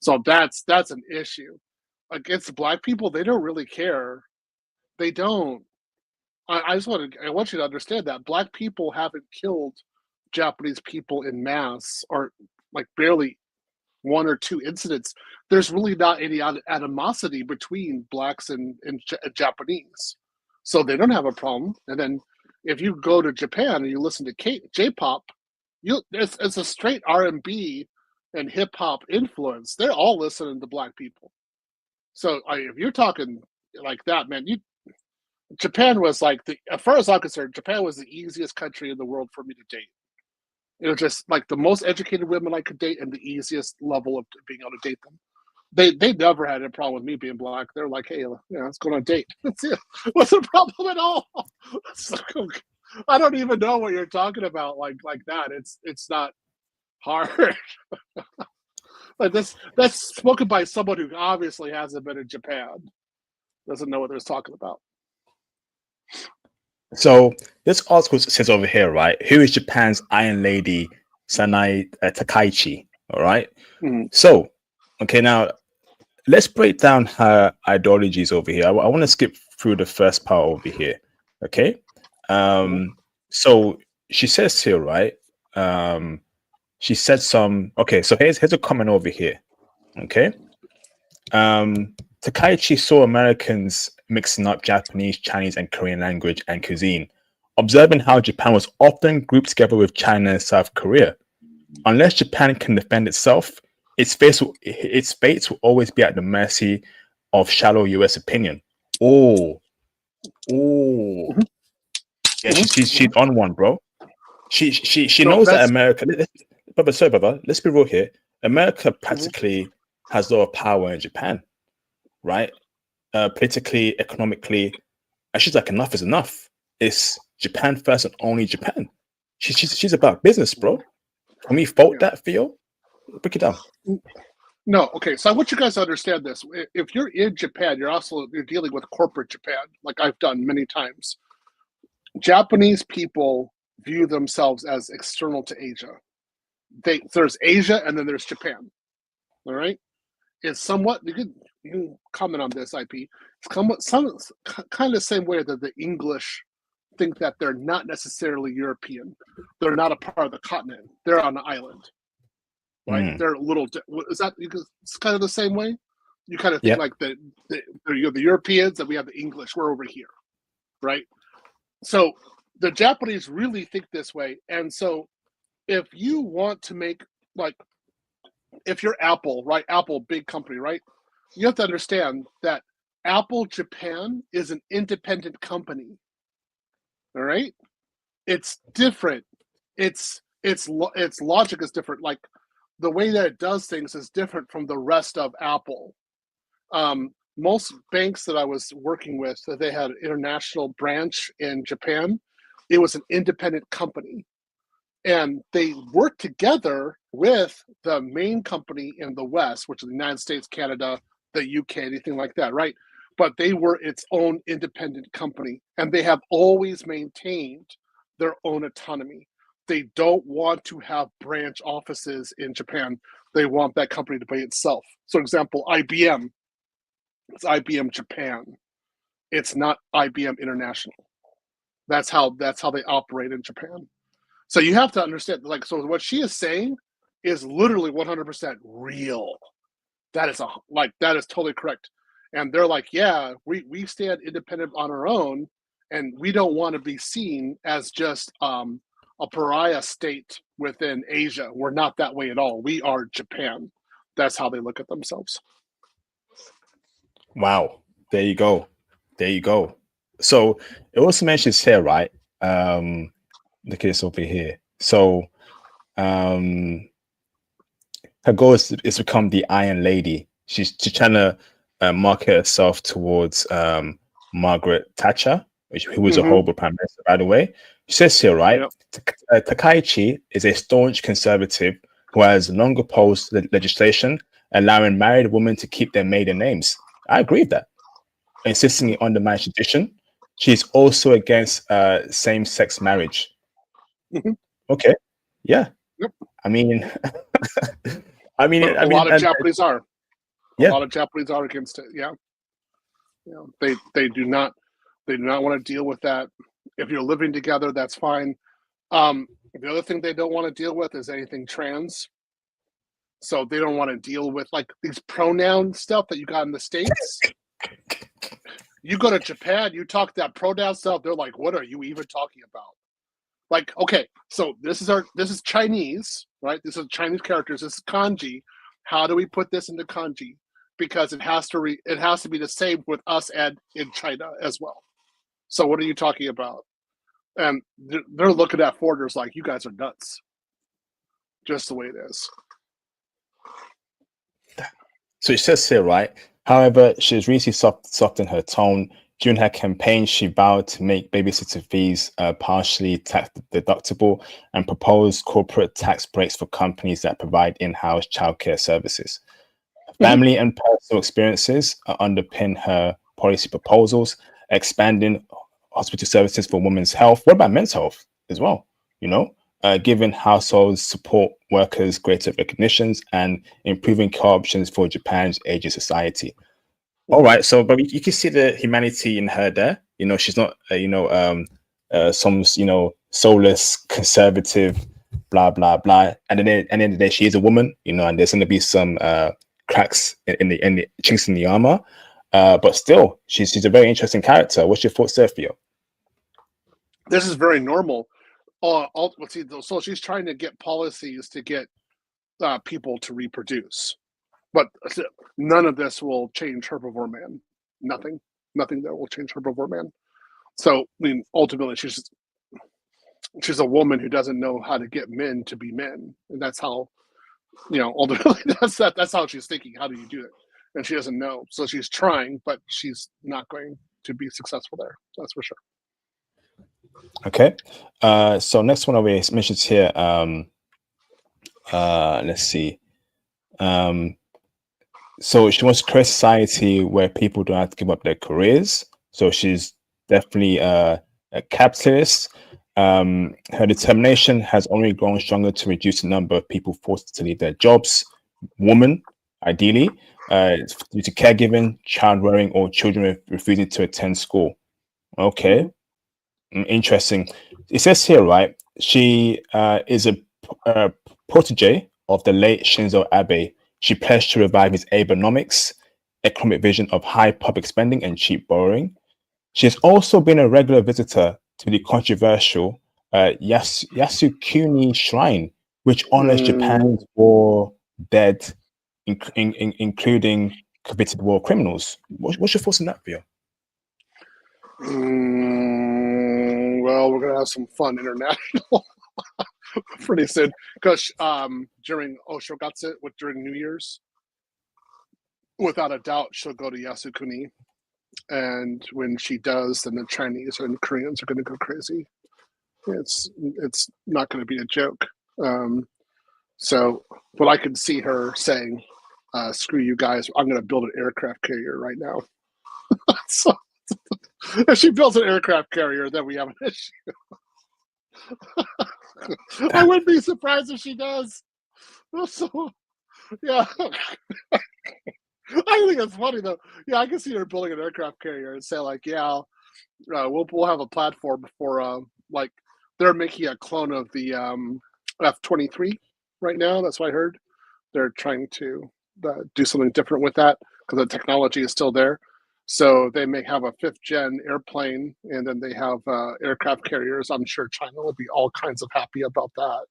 So that's an issue. Against Black people, they don't really care. They don't. I want you to understand that Black people haven't killed Japanese people in mass, or like barely one or two incidents. There's really not any animosity between Blacks and Japanese. So they don't have a problem. And then if you go to Japan and you listen to J-pop, it's a straight R&B and hip hop influence. They're all listening to Black people. So if you're talking like that, man, Japan was like as far as I'm concerned, Japan was the easiest country in the world for me to date. It was just like the most educated women I could date and the easiest level of being able to date them. They never had a problem with me being Black. They're like, hey, let's go on a date. That's it. What's the problem at all? So, I don't even know what you're talking about like that. It's not hard. Like that's spoken by someone who obviously hasn't been in Japan. Doesn't know what they're talking about. So this article says over here, right? Who is Japan's Iron Lady, Sanae Takaichi? All right. Mm-hmm. So, okay, now let's break down her ideologies over here. I want to skip through the first part over here. Okay. So she says here, right? She said some. Okay, so here's a comment over here. Okay. Takaichi saw Americans mixing up Japanese, Chinese, and Korean language and cuisine, observing how Japan was often grouped together with China and South Korea. Unless Japan can defend itself, its fate will always be at the mercy of shallow U.S. opinion. Yeah, she's on one, bro. She knows that America. Brother, let's be real here. America practically has a lot of power in Japan, right? Politically, economically, and she's like, enough is enough. It's Japan first and only Japan. She's about business, bro. Can we fault that for you? Break it down. No, okay. So I want you guys to understand this. If you're in Japan, you're dealing with corporate Japan, like I've done many times. Japanese people view themselves as external to Asia. There's Asia and then there's Japan. All right. It's somewhat, you can comment on this, IP. It's kind of the same way that the English think that they're not necessarily European. They're not a part of the continent. They're on an island, right? They're a little. Is that? It's kind of the same way. You kind of think like the Europeans and we have the English. We're over here, right? So the Japanese really think this way, and so if you want to make if you're Apple, right? Apple, big company, right? You have to understand that Apple Japan is an independent company. All right, it's different. Its logic is different. Like the way that it does things is different from the rest of Apple. Most banks that I was working with, that they had an international branch in Japan, it was an independent company. And they worked together with the main company in the West, which is the United States, Canada, the UK, anything like that, right? But they were its own independent company, and they have always maintained their own autonomy. They don't want to have branch offices in Japan. They want that company to be itself. So, example, IBM. It's IBM Japan. It's not IBM International. That's how they operate in Japan. So you have to understand, so what she is saying is literally 100% real. That is totally correct. And they're like, yeah, we stand independent on our own, and we don't want to be seen as just a pariah state within Asia. We're not that way at all. We are Japan. That's how they look at themselves. Wow. There you go. So it also mentions here, right? Look at this over here. So her goal is to become the Iron Lady. She's trying to market herself towards Margaret Thatcher, who was a horrible prime minister, by the way. She says here, right? Yep. Takaichi is a staunch conservative who has long opposed legislation allowing married women to keep their maiden names. I agree with that. Insisting on the marriage tradition. She's also against same-sex marriage. Mhm. Okay. Yeah. Yep. I mean, But a lot of Japanese are. A Yeah. lot of Japanese are against it. Yeah. They do not want to deal with that. If you're living together, that's fine. The other thing they don't want to deal with is anything trans. So they don't want to deal with like these pronoun stuff that you got in the States. You go to Japan, you talk that pronoun stuff, they're like, what are you even talking about? Like, okay, so this is Chinese, right? This is Chinese characters, this is kanji. How do we put this into kanji? Because it has to be the same with us and in China as well. So what are you talking about? And they're looking at foreigners like, you guys are nuts. Just the way it is. So it says here, right? However, she has recently softened her tone. During her campaign, she vowed to make babysitter fees partially tax deductible and proposed corporate tax breaks for companies that provide in-house childcare services. Family and personal experiences underpin her policy proposals, expanding hospital services for women's health. What about men's health as well? Giving households support workers greater recognitions and improving care options for Japan's aging society. All right, so but you can see the humanity in her there. She's not some soulless conservative, blah blah blah. And then at the end of the day, she is a woman. And there's going to be some cracks in the chinks in the armor. But still, she's a very interesting character. What's your thoughts there, Theo? This is very normal. So she's trying to get policies to get people to reproduce, but none of this will change her before man. Nothing that will change her before man. So I mean, ultimately, she's a woman who doesn't know how to get men to be men, and that's how ultimately that's how she's thinking. How do you do it? And she doesn't know, so she's trying, but she's not going to be successful there. That's for sure. Okay, so next one we mentioned here. Let's see. So she wants to create a society where people don't have to give up their careers. So she's definitely a capitalist. Her determination has only grown stronger to reduce the number of people forced to leave their jobs. Women, ideally, due to caregiving, child rearing, or children refusing to attend school. Okay. Interesting. It says here, right? She is a protege of the late Shinzo Abe. She pledged to revive his Abenomics, economic vision of high public spending and cheap borrowing. She has also been a regular visitor to the controversial Yasukuni Shrine, which honors Japan's war dead, including convicted war criminals. What's your thoughts on that, Theo? Well, we're gonna have some fun international pretty soon because during Oshogatsu, during New Year's, without a doubt, she'll go to Yasukuni, and when she does, then the Chinese and Koreans are going to go crazy. It's not going to be a joke. But I can see her saying, "Screw you guys! I'm going to build an aircraft carrier right now." So if she builds an aircraft carrier, then we have an issue. I wouldn't be surprised if she does. So, yeah. I think it's funny though. Yeah, I can see her building an aircraft carrier and say like, "Yeah, we'll have a platform for like they're making a clone of the F-23 right now. That's what I heard. They're trying to do something different with that because the technology is still there. So they may have a 5th gen airplane, and then they have aircraft carriers. I'm sure China will be all kinds of happy about that."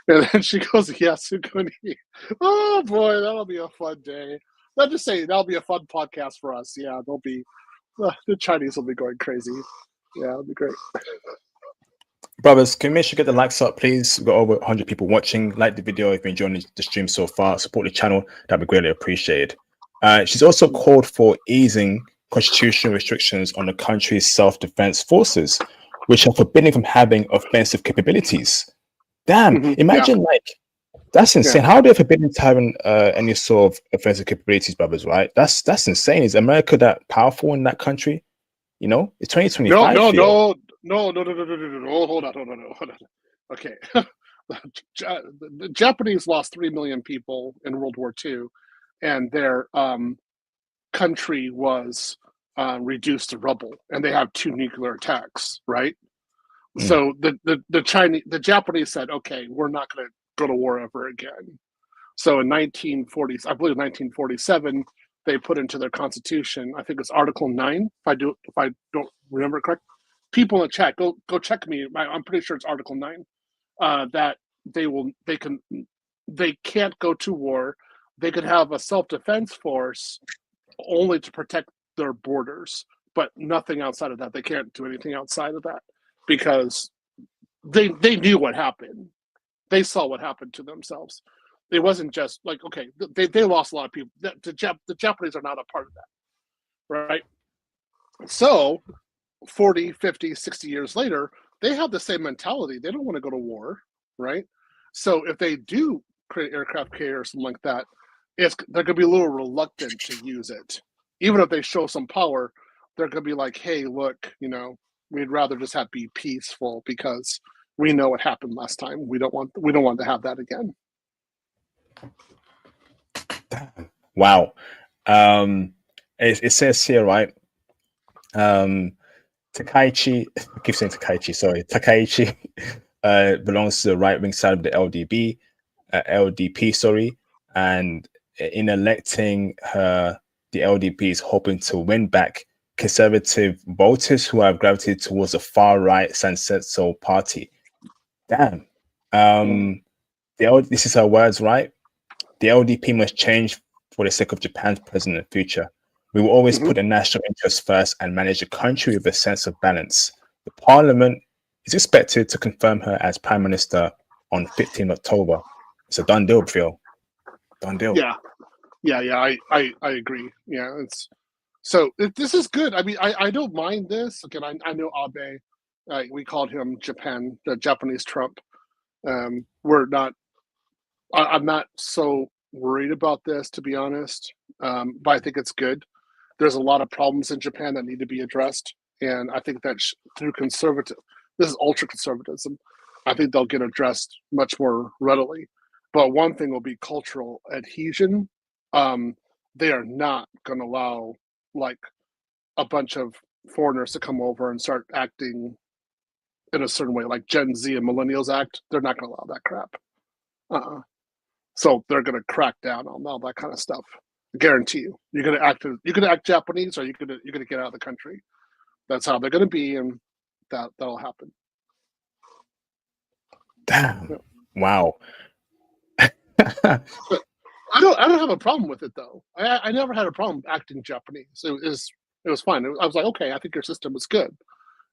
And then she goes, "Yasukuni." Oh boy, that'll be a fun day. Let's just say that'll be a fun podcast for us. Yeah, they'll be the Chinese will be going crazy. Yeah, it'll be great. Brothers, can we make sure to get the likes up, please? We've got over 100 people watching. Like the video if you're enjoying the stream so far. Support the channel. That'd be greatly appreciated. She's also called for easing constitutional restrictions on the country's self-defense forces, which are forbidden from having offensive capabilities. Damn, imagine like that's insane. How are they forbidden to having any sort of offensive capabilities, brothers? Right? That's insane. Is America that powerful in that country? It's 2025. No. Hold on. Okay. The Japanese lost 3 million people in World War II, and their country was reduced to rubble, and they have 2 nuclear attacks, right? So the Japanese said, okay, we're not going to go to war ever again. So in 1947, they put into their constitution, I think it's Article 9, if I don't remember it correct. People in the chat, go check me. I'm pretty sure it's Article 9. That they can't go to war. They could have a self-defense force only to protect their borders, but nothing outside of that. They can't do anything outside of that because they knew what happened. They saw what happened to themselves. It wasn't just like, okay, they lost a lot of people. The Japanese are not a part of that, right? So 40, 50, 60 years later, they have the same mentality. They don't want to go to war, right? So if they do create aircraft carrier or something like that, they're going to be a little reluctant to use it. Even if they show some power, they're going to be like, hey, look, we'd rather just be peaceful because we know what happened last time. We don't want to have that again. Wow. It says here, right? Takaichi, I keep saying Takaichi, sorry. Takaichi belongs to the right-wing side of the LDP, sorry. And in electing her, the LDP is hoping to win back conservative voters who have gravitated towards the far-right Sansetsu party. Damn. This is her words, right? The LDP must change for the sake of Japan's present and future. We will always put the national interest first and manage the country with a sense of balance. The parliament is expected to confirm her as prime minister on 15 October. It's a done deal, Phil. Done deal. Yeah. I agree. Yeah, this is good. I mean, I don't mind this. Again, I know Abe. We called him the Japanese Trump. I'm not so worried about this, to be honest. But I think it's good. There's a lot of problems in Japan that need to be addressed, and I think that through this is ultra conservatism. I think they'll get addressed much more readily. But one thing will be cultural adhesion. They are not going to allow like a bunch of foreigners to come over and start acting in a certain way, like Gen Z and millennials act. They're not going to allow that crap. So they're going to crack down on all that kind of stuff. I guarantee you. You're going to act Japanese, or you're going to get out of the country. That's how they're going to be, and that'll happen. Damn! Yeah. Wow. But I don't have a problem with it though. I never had a problem acting Japanese. It was fine. I was like, okay, I think your system is good,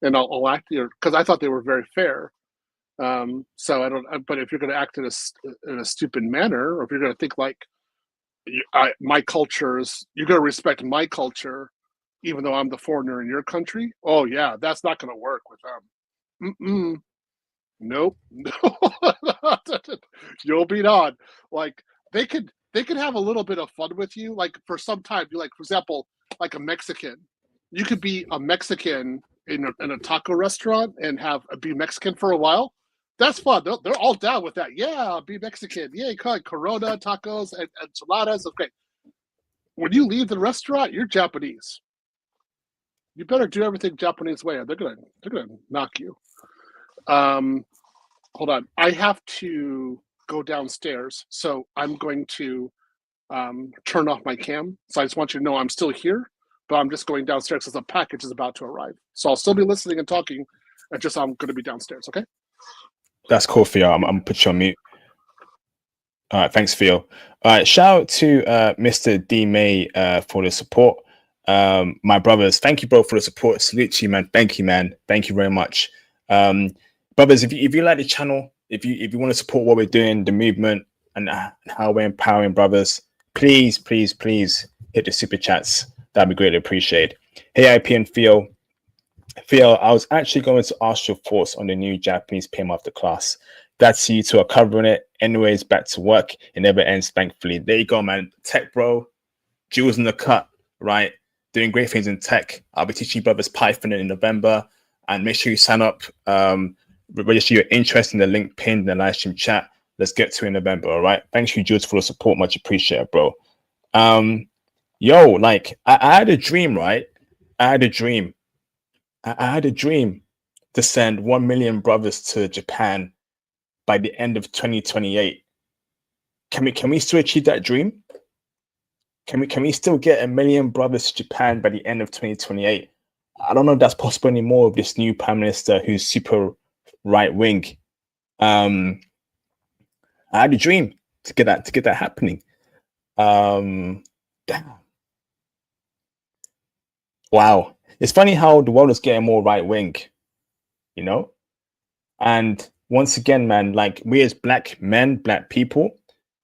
and I'll act here because I thought they were very fair. So I don't. But if you're going to act in a stupid manner, or if you're going to think like my culture is, you're going to respect my culture, even though I'm the foreigner in your country. Oh yeah, that's not going to work with them. Nope. You'll be on. Like they could have a little bit of fun with you. Like for some time, for example, like a Mexican. You could be a Mexican in a taco restaurant and be Mexican for a while. That's fun. They're all down with that. Yeah, be Mexican. Yeah, Corona, tacos, and enchiladas. Okay. When you leave the restaurant, you're Japanese. You better do everything Japanese way, or they're gonna knock you. Hold on. I have to go downstairs, so I'm going to turn off my cam. So I just want you to know I'm still here, but I'm just going downstairs because a package is about to arrive. So I'll still be listening and talking, and just I'm going to be downstairs. Okay. That's cool, Theo. I'm gonna put you on mute. All right, thanks, Theo. All right, shout out to Mr. D May for the support. My brothers, thank you, bro, for the support. Salute to you, man. Thank you, man. Thank you very much. Brothers, if you like the channel, if you want to support what we're doing, the movement, and how we're empowering brothers, please hit the super chats. That'd be greatly appreciated. Hey, IP and Theo. Theo, I was actually going to ask your thoughts on the new Japanese PM afterclass. Glad to see you two are covering it. Anyways, back to work. It never ends, thankfully. There you go, man. Tech, bro. Jewels in the cut, right? Doing great things in tech. I'll be teaching you brothers Python in November. And make sure you sign up. register your interest in the link pinned in the live stream chat. Let's get to it in November. All right. Thanks you, Jules, for the support. Much appreciated, bro. Yo, like I had a dream, right? I had a dream to send 1 million brothers to Japan by the end of 2028. Can we still achieve that dream? Can we still get 1 million brothers to Japan by the end of 2028? I don't know if that's possible anymore with this new prime minister who's super right wing. I had a dream to get that happening. Damn. Wow. It's funny how the world is getting more right wing, you know? And once again, man, like we as black men, black people,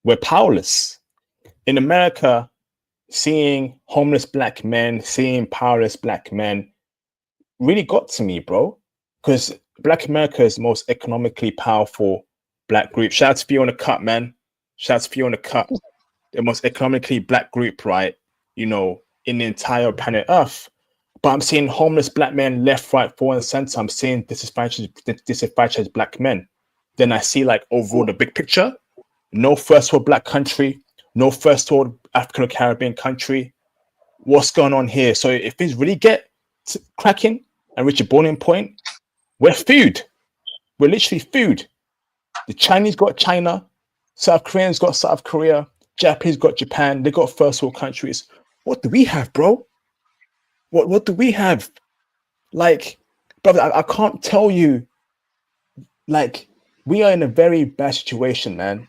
we're powerless. In America, seeing homeless black men, seeing powerless black men really got to me, bro. Because Black America is the most economically powerful black group. Shout out to Fiona Cut, man. Shout out to Fiona Cut. The most economically black group, right? You know, in the entire planet Earth. But I'm seeing homeless black men left, right, forward, and center. I'm seeing disenfranchised black men. Then I see like overall the big picture. No first world black country, no first world African or Caribbean country. What's going on here? So if things really get cracking and reach a boiling point, we're food. We're literally food. The Chinese got China, South Koreans got South Korea, Japanese got Japan. They got first world countries. What do we have, bro? What do we have? Like, brother, I can't tell you. Like, we are in a very bad situation, man.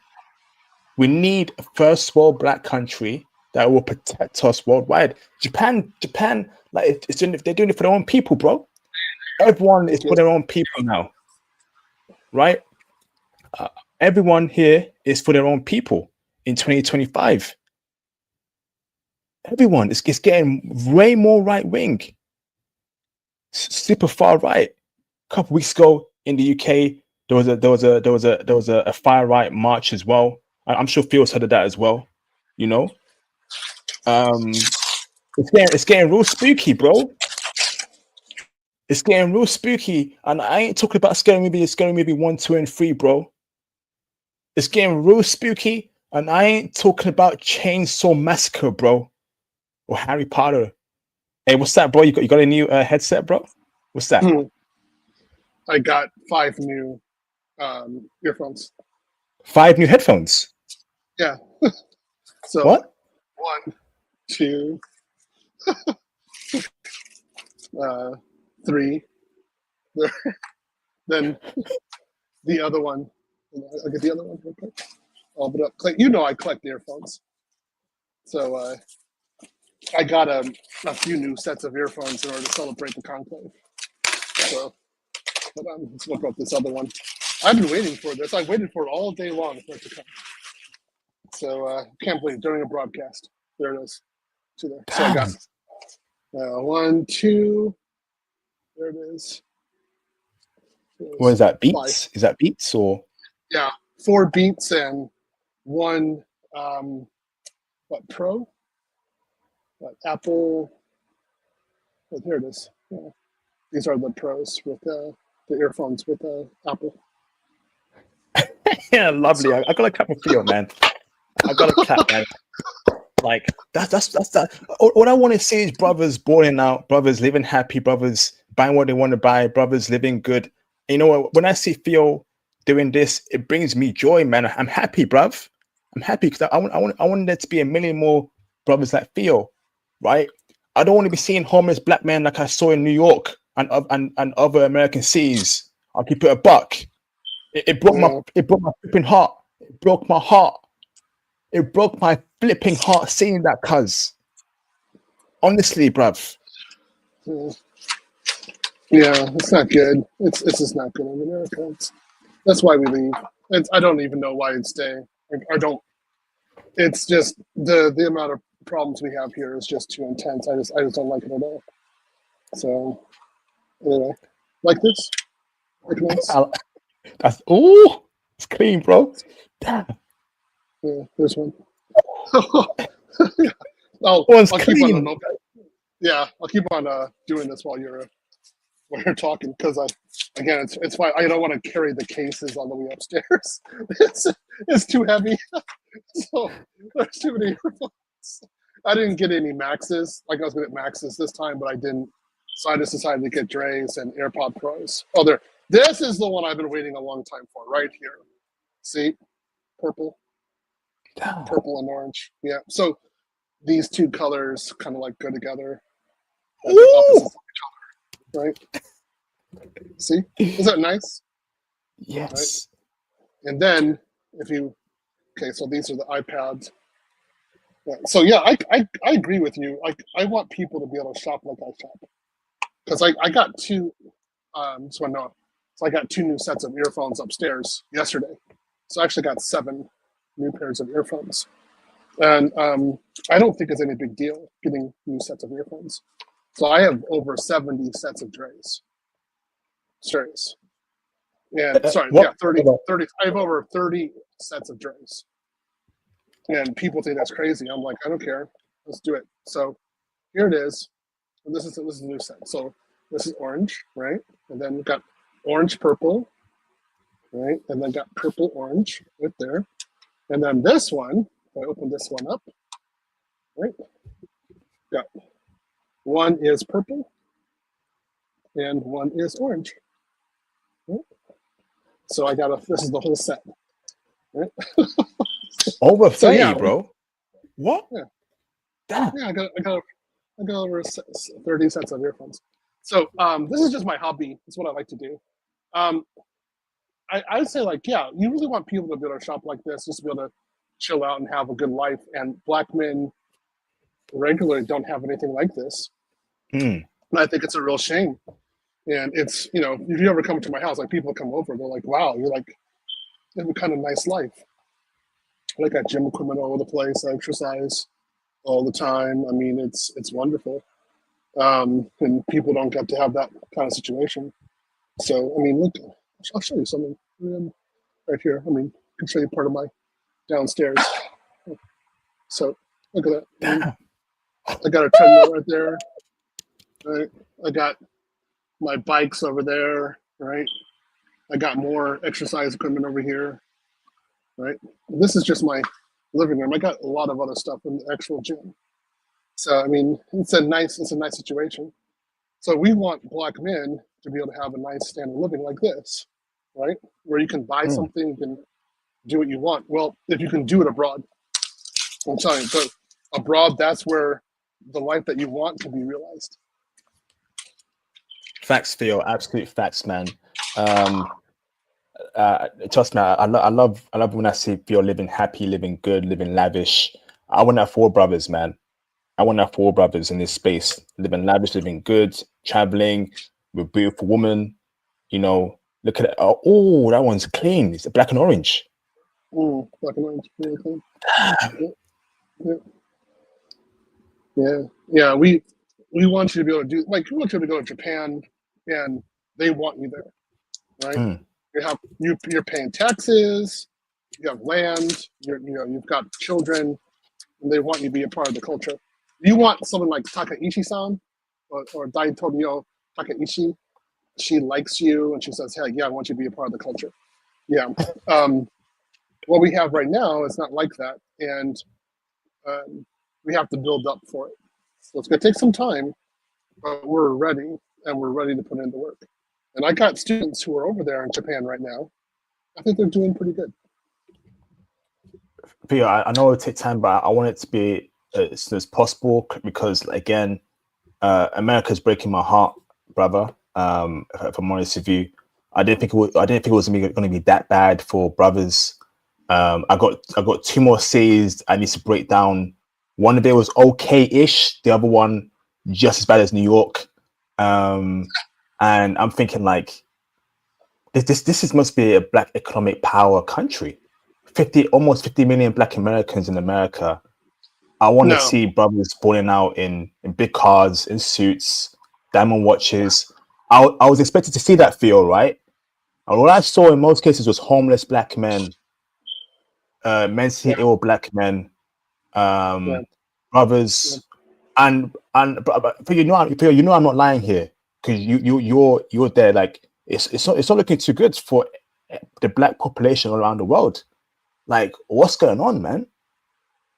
We need a first world black country that will protect us worldwide. Japan, like they're doing it for their own people, bro. Everyone is for their own people now, right? Everyone here is for their own people in 2025. Everyone is getting way more right wing, super far right. A couple weeks ago in the UK, there was a far right march as well. I'm sure Phil's heard of that as well. You know, it's getting real spooky, bro. It's getting real spooky, and I ain't talking about scary movie 1, 2, and 3, bro. It's getting real spooky, and I ain't talking about Chainsaw Massacre, bro, or Harry Potter. Hey, what's that, bro? You got a new headset, bro? What's that? I got 5 new earphones. 5 new headphones? Yeah. So what? 1, 2, 3. Then the other one. I'll get the other one real quick. I'll put up. You know I collect earphones. So I got a few new sets of earphones in order to celebrate the conclave. So let's look up this other one. I've been waiting for this. I've waited for it all day long for it to come. So can't believe during a broadcast. There it is. 2 there. So I got 1, 2. There it is. What is that? Beats? 5. Is that Beats or? Yeah, 4 Beats and 1 Pro? Apple. Oh, here it is. Yeah. These are the Pros with the earphones with Apple. Yeah, lovely. I got a clap for you, man. I got a clap, man. Like that's that. All I want to see is brothers balling out, brothers living happy, brothers buying what they want to buy, brothers living good. You know, when I see Theo doing this, it brings me joy, man. I'm happy, bruv. I'm happy because I want there to be 1 million more brothers like Theo, right? I don't want to be seeing homeless black men like I saw in New York and other American cities. I'll keep it a buck. It broke my flipping heart. It broke my heart. It broke my flipping heart seeing that, cuz. Honestly, bruv. Yeah, it's not good. It's just not good in America. That's why we leave. I don't even know why I'd stay. I don't. It's just the amount of problems we have here is just too intense. I just don't like it at all. So anyway, like this. That's it's clean, bro. Damn. Yeah, this one. I'll keep on doing this while you're talking because I again, it's why I don't want to carry the cases on the way upstairs. It's too heavy. So there's too many earphones. I didn't get any Maxes. Like I was going to get Maxes this time, but I didn't. So I just decided to get Dre's and AirPod Pros. Oh, there. This is the one I've been waiting a long time for, right here. See, purple and orange. Yeah. So these two colors kind of like go together. Like opposites of each other, right? See, is that nice? Yes. Right? And then if you, okay, so these are the iPads. Yeah. So yeah, I agree with you. I want people to be able to shop like I shop, because I got two. Just want to know. So I got 2 new sets of earphones upstairs yesterday. So I actually got 7 new pairs of earphones, and I don't think it's any big deal getting new sets of earphones. So I have over 70 sets of Strays. And sorry, what? yeah, 30. I have over 30 sets of Dre's. And people think that's crazy. I'm like, I don't care. Let's do it. So here it is. And this is a new set. So this is orange, right? And then we've got orange purple, right? And then got purple orange right there. And then this one, if I open this one up, right? Got one is purple and one is orange. Right? So I got this is the whole set. Right? Over 30, So, yeah. bro. What? Yeah. Damn. Yeah, I got over 30 sets of earphones. So this is just my hobby. It's what I like to do. I would say, like, yeah, you really want people to be able to shop like this, just to be able to chill out and have a good life. And black men regularly don't have anything like this. Mm. And I think it's a real shame. And it's, you know, if you ever come to my house, like, people come over, they're like, wow, you have a kind of nice life. I got gym equipment all over the place. I exercise all the time. I mean, it's wonderful. And people don't get to have that kind of situation. So, I mean, look, I'll show you something right here. I mean, I can show you part of my downstairs. So, look at that. I got a treadmill right there. Right? I got my bikes over there, right? I got more exercise equipment over here, right? This is just my living room. I got a lot of other stuff in the actual gym. So, I mean, it's a nice situation. So we want black men to be able to have a nice standard of living like this, right? Where you can buy something, you can do what you want. Well, if you can do it abroad, I'm telling you, but abroad, that's where the life that you want can be realized. Facts, Theo. Absolute facts, man. Trust me, I love when I see Theo living happy, living good, living lavish. I want that for all brothers, man. I want that for all brothers in this space, living lavish, living good, traveling with beautiful woman. You know, look at it. Oh, that one's clean. It's black and orange. Black and orange, really clean. Yeah. We want you to be able to do, like, we want you to go to Japan, and they want you there, right? You're paying taxes, you have land, you've got children, and they want you to be a part of the culture. You want someone like Takaichi-san or Daitorio Takaichi. She likes you, and she says, "Hey, yeah, I want you to be a part of the culture." Yeah. What we have right now is not like that, and we have to build up for it. So it's going to take some time, but we're ready, and we're ready to put in the work. And I got students who are over there in Japan right now. I think they're doing pretty good. Theo, I know it'll take time, but I want it to be as soon as possible, because, again, America's breaking my heart, brother. If I'm honest with you, I didn't think it was going to be that bad for brothers. I got 2 more cities I need to break down. One of it was okay-ish. The other one just as bad as New York. And I'm thinking, like, this must be a black economic power country. Almost 50 million black Americans in America. I want to see brothers balling out in big cars, in suits, diamond watches. I was expected to see that feel, right? And what I saw in most cases was homeless black men, mentally ill black men, brothers, but you know I'm not lying here, because you're there. Like, it's not looking too good for the black population around the world. Like, what's going on, man?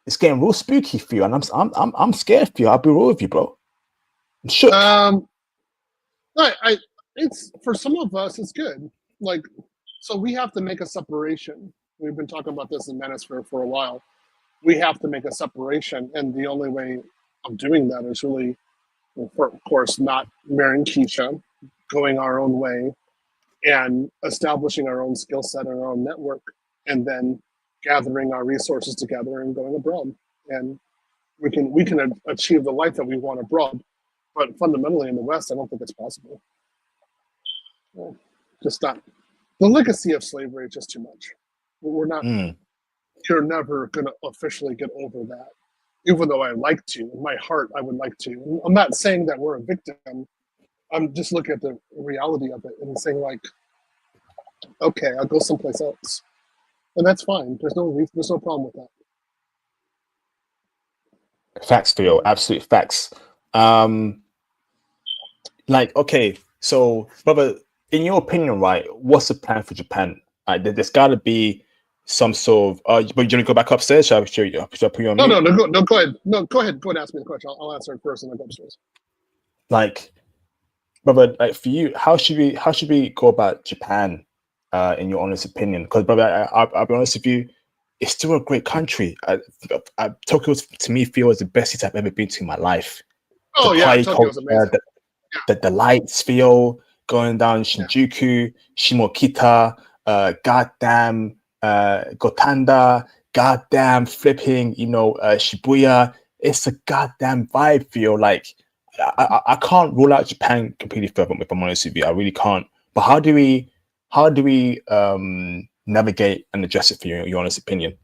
It's getting real spooky for you, and I'm scared for you. I'll be real with you, bro. I'm shook. It's for some of us, it's good. Like, so we have to make a separation. We've been talking about this in Manosphere for a while. We have to make a separation, and the only way of doing that is really, of course, not marrying Keisha, going our own way, and establishing our own skill set and our own network, and then gathering our resources together and going abroad. And we can achieve the life that we want abroad, but fundamentally in the West, I don't think it's possible. Just not. The legacy of slavery is just too much. We're not. You're never going to officially get over that. Even though I like to, in my heart, I would like to. I'm not saying that we're a victim. I'm just looking at the reality of it and saying, like, okay, I'll go someplace else, and that's fine. There's no problem with that. Facts, Theo. Absolute facts. Like, okay, so, brother, in your opinion, right, what's the plan for Japan? There's got to be some sort of. But you want to go back upstairs? Shall I put you on mute? No, go ahead. No, go ahead. Go ahead and ask me the question. I'll answer it first and then go upstairs. Like, brother, like for you, how should we go about Japan, in your honest opinion? Because, brother, I'll be honest with you, it's still a great country. Tokyo, to me, feels the best city I've ever been to in my life. Oh, yeah, Tokyo's amazing. The lights feel going down Shinjuku, Shimokita, goddamn Gotanda, goddamn flipping, Shibuya. It's a goddamn vibe feel. Like, I can't rule out Japan completely further, if I'm honest with you. I really can't. But how do we navigate and address it for you, your honest opinion?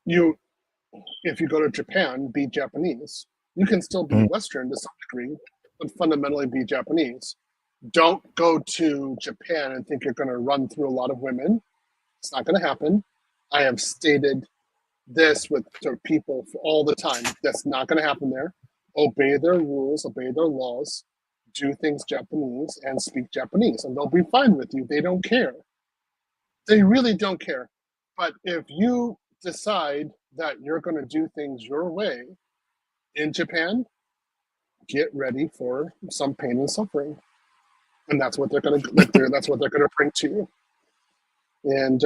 If you go to Japan, be Japanese. You can still be Western to some degree, but fundamentally be Japanese. Don't go to Japan and think you're going to run through a lot of women. It's not going to happen. I have stated this to people all the time. That's not going to happen there. Obey their rules, obey their laws, do things Japanese, and speak Japanese, and they'll be fine with you. They don't care. They really don't care. But if you decide that you're going to do things your way in Japan, get ready for some pain and suffering, and that's what they're going to that's what they're going to bring to you. And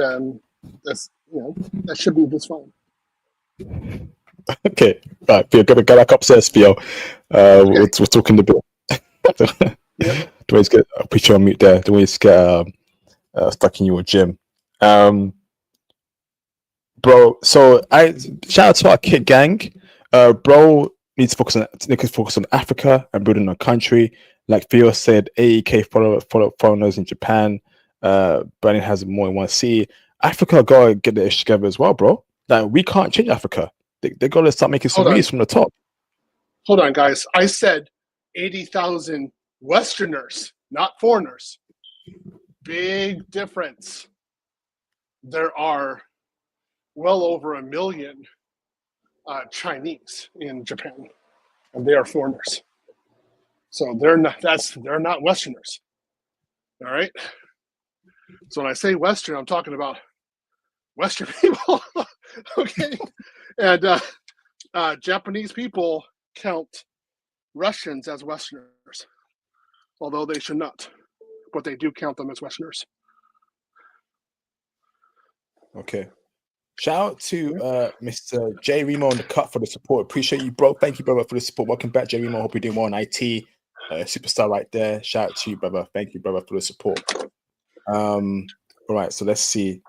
that should be just fine. Okay, right. We're going to go back upstairs, Theo. Okay. We're talking a bit. Yep. Don't always get. I'll put you on mute there. Don't always get stuck in your gym, bro. So shout out to our kid gang, bro. Needs to focus on Africa and building a country. Like Theo said, 80K foreigners in Japan. Berlin has more than one city. Africa gotta get their shit together as well, bro. Like, we can't change Africa. They gotta start making some moves from the top. Hold on, guys. I said 80,000 Westerners, not foreigners. Big difference. There are well over 1 million Chinese in Japan, and they are foreigners. So they're not Westerners. All right. So when I say Western, I'm talking about Western people. Okay. And Japanese people count Russians as Westerners, although they should not, but they do count them as Westerners. Okay. Shout out to Mr. J Remo on the cut for the support. Appreciate you, bro. Thank you, brother, for the support. Welcome back, J Remo. Hope you're doing well on IT. Superstar right there. Shout out to you, brother. Thank you, brother, for the support. All right, so let's see.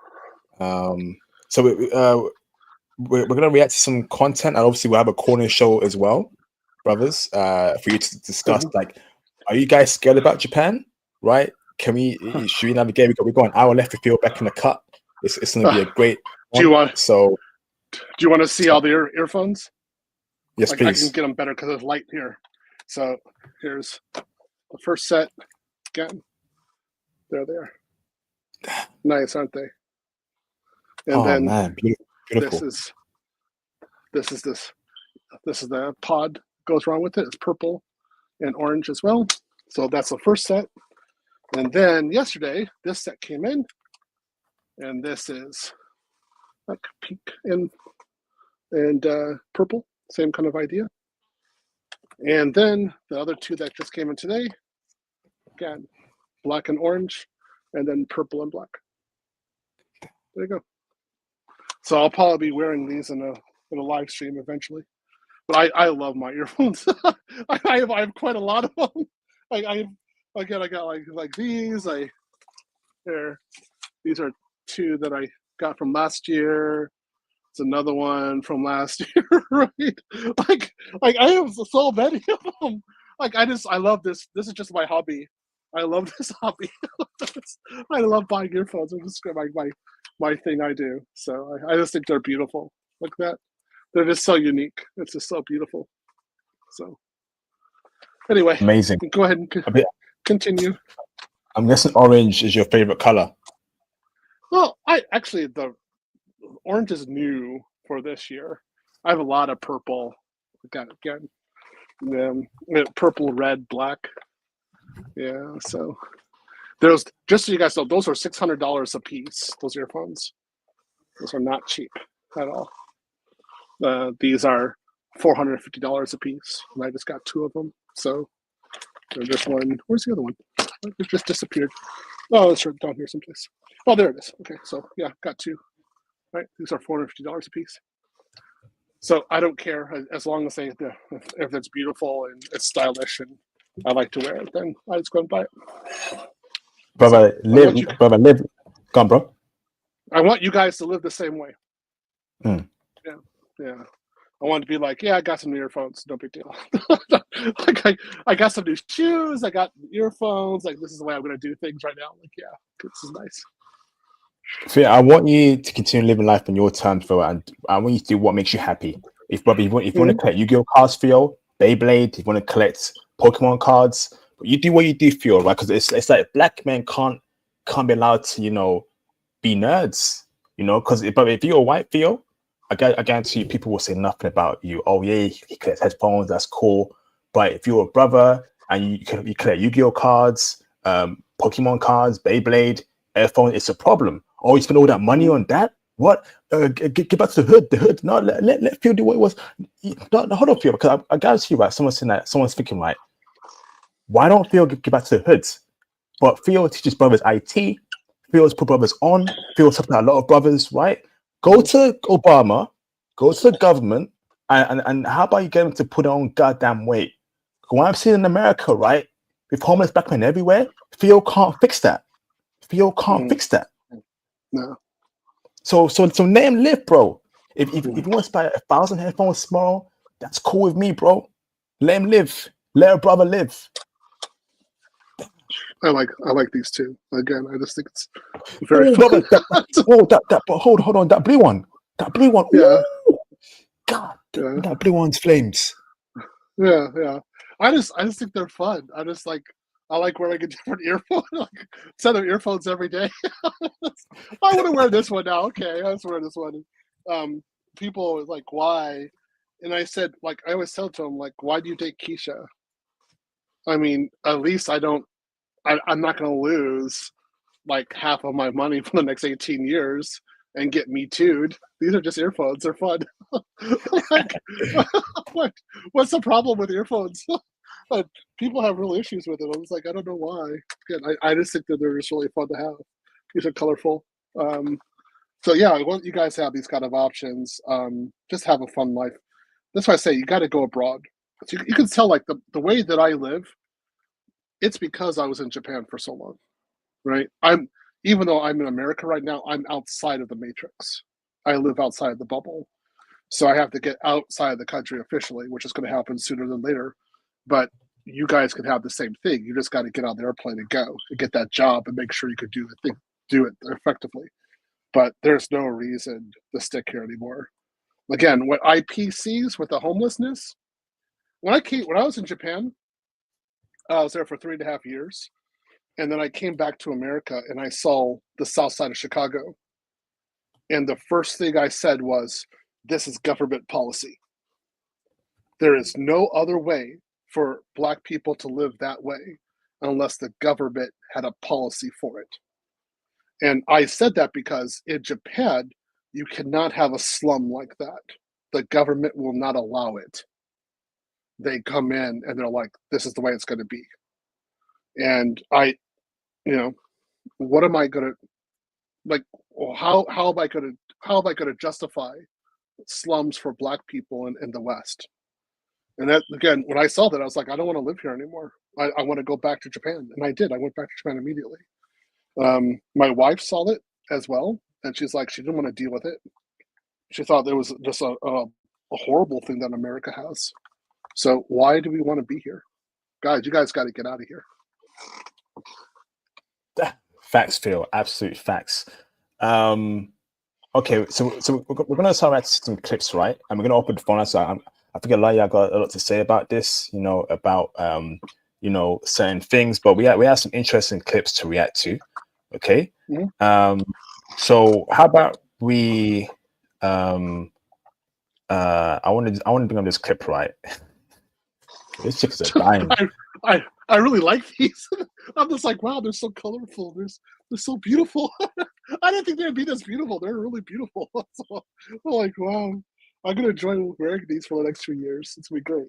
So we're gonna react to some content, and obviously we'll have a corner show as well, brothers, for you to discuss. Like, are you guys scared about Japan? Right? Should we navigate? We've got an hour left to feel back in the cut. It's gonna be a great. Do you want to see all the earphones? Yes, please. I can get them better because there's light here. So here's the first set. Again, there they are. Nice, aren't they? And then man, beautiful. This is the pod goes wrong with it. It's purple and orange as well. So that's the first set. And then yesterday, this set came in, and this is like pink and purple, same kind of idea. And then the other two that just came in today, again, black and orange, and then purple and black. There you go. So I'll probably be wearing these in a live stream eventually. But I love my earphones. I have quite a lot of them. I got like these. These are two that I got from last year. It's another one from last year, right? Like I have so many of them. Like I love this. This is just my hobby. I love this hobby. I love buying earphones. It's just my thing I do. So I just think they're beautiful. Like that. They're just so unique. It's just so beautiful. So anyway, Amazing. Go ahead and continue. I'm guessing orange is your favorite color. Well, the orange is new for this year. I have a lot of purple. Got it again. Purple, red, black. Yeah. So there's, just so you guys know, those are $600 a piece. Those earphones. Those are not cheap at all. These are $450 a piece, and I just got two of them. So this one. Where's the other one? It just disappeared. Oh, it's down here someplace. Oh, there it is. Okay, so yeah, got two. Right, these are $450 a piece. So I don't care, as long as if it's beautiful and it's stylish and I like to wear it, then I just go and buy it. Brother, live. Go on, bro. I want you guys to live the same way. Yeah. I want to be like, yeah, I got some new earphones, no big deal. Like I got some new shoes, I got earphones. Like, this is the way I'm going to do things right now. Like, yeah, this is nice. So yeah, I want you to continue living life on your terms, bro, and I want you to do what makes you happy. If you want to collect Yu-Gi-Oh cards, Theo, Beyblade, if you want to collect Pokemon cards, but you do what you do, Theo, right? Because it's like black men can't be allowed to, be nerds, but if you're a white Theo, I guarantee you people will say nothing about you. Oh yeah, he collects headphones, that's cool. But if you're a brother and you collect Yu-Gi-Oh cards, Pokemon cards, Beyblade, headphones, it's a problem. Oh, you spend all that money on that? What? Get back to the hood. The hood. No, let Phil do what it was. No, hold on, Phil, because I guarantee you, right? Someone's saying that. Someone's thinking, right? Why don't Phil get back to the hoods? But Phil teaches brothers IT. Phil's put brothers on. Phil's helping out a lot of brothers, right? Go to Obama. Go to the government, and how about you get them to put on goddamn weight? What I'm seeing in America, right? With homeless black men everywhere, Phil can't fix that. Phil can't fix that. No. So let him live, bro. If you want to buy 1,000 headphones tomorrow, that's cool with me, bro. Let him live. Let a brother live. I like these two. Again, I just think it's very fun. Hold on, that blue one. Yeah. Ooh, God, yeah. That blue one's flames. Yeah. I just think they're fun. I like wearing a different earphone, like set of earphones every day. I want to wear this one now. Okay, let's wear this one. People were like, why? And I said, like, I always tell to them, like, why do you date Keisha? I mean, at least I'm not going to lose like half of my money for the next 18 years and get me too'd. These are just earphones. They're fun. What's the problem with earphones? But people have real issues with it. I was like, I don't know why. Again, I just think that they're just really fun to have. These are colorful. So yeah, I want you guys to have these kind of options. Just have a fun life. That's why I say you got to go abroad. So you can tell, like, the way that I live, it's because I was in Japan for so long, right? Even though I'm in America right now, I'm outside of the matrix. I live outside of the bubble. So I have to get outside of the country officially, which is going to happen sooner than later. But you guys can have the same thing. You just got to get on the airplane and go and get that job and make sure you could do it effectively. But there's no reason to stick here anymore. Again, what IP sees with the homelessness, when I was in Japan, I was there for 3.5 years. And then I came back to America and I saw the south side of Chicago. And the first thing I said was, this is government policy. There is no other way for Black people to live that way. unless the government had a policy for it. And I said that because in Japan, you cannot have a slum like that. The government will not allow it. They come in and they're like, this is the way it's going to be. And what am I going to, like, how am I going to justify slums for Black people in the West? And that, again, when I saw that, I was like, I don't want to live here anymore. I want to go back to Japan. And I did. I went back to Japan immediately. My wife saw it as well. And she's like, she didn't want to deal with it. She thought it was just a horrible thing that America has. So why do we want to be here? Guys, you guys got to get out of here. Facts, Phil. Absolute facts. Okay, so we're going to start with some clips, right? And we're going to open the phone. So I think Laya got a lot to say about this, about certain things, but we have some interesting clips to react to. Okay. Mm-hmm. So how about we I want to bring up this clip, right? This chick's a dime. I really like these. I'm just like, wow, they're so colorful. They're so beautiful. I didn't think they'd be this beautiful. They're really beautiful. So I'm like, wow, I'm gonna enjoy wearing these for the next 2 years. It's gonna be great.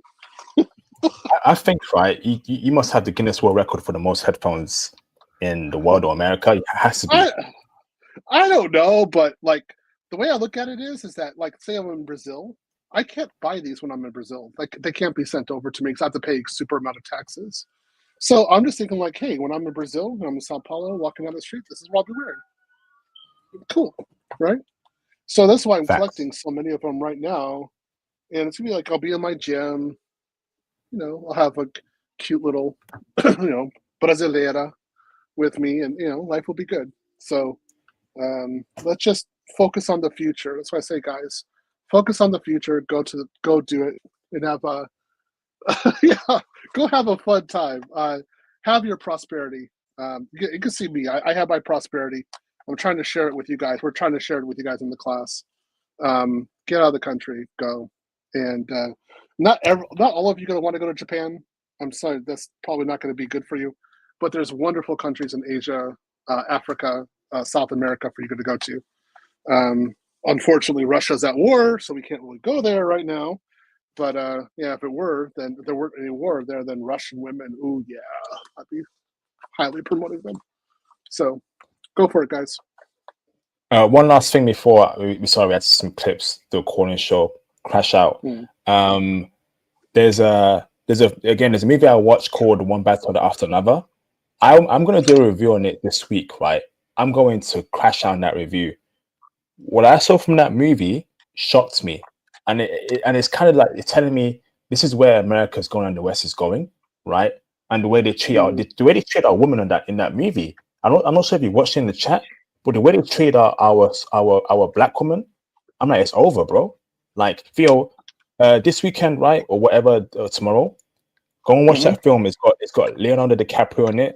I think, right, you must have the Guinness World Record for the most headphones in the world or America. It has to be. I don't know, but like the way I look at it is that, like, say I'm in Brazil, I can't buy these when I'm in Brazil. Like, they can't be sent over to me because I have to pay a super amount of taxes. So I'm just thinking, like, hey, when I'm in Brazil, when I'm in Sao Paulo, walking down the street, this is what I'll be wearing. Cool, right? So that's why I'm collecting so many of them right now. And it's gonna be like, I'll be in my gym, I'll have a cute little, brasileira with me, and life will be good. So let's just focus on the future. That's why I say, guys, focus on the future. Go do it, and have a go have a fun time. Have your prosperity. You can see me. I have my prosperity. I'm trying to share it with you guys. We're trying to share it with you guys in the class. Get out of the country. Go. And not all of you are going to want to go to Japan. I'm sorry, that's probably not going to be good for you. But there's wonderful countries in Asia, Africa, South America for you to go to. Unfortunately, Russia's at war, so we can't really go there right now. But if it were, then if there weren't any war there, then Russian women, ooh yeah, I'd be highly promoting them. So go for it, guys. One last thing before we had some clips, the recording show crash out. There's a movie I watched called One Battle After Another. I'm going to do a review on it this week, right? I'm going to crash out that review. What I saw from that movie shocked me, and it's kind of like it's telling me this is where America's going and the West is going, right? And the way they treat our women in that movie. I'm not sure if you watched it in the chat, but the way they treat our Black woman, I'm like, it's over, bro. Like, Theo, this weekend, right, or whatever, tomorrow, go and watch that film. It's got Leonardo DiCaprio in it.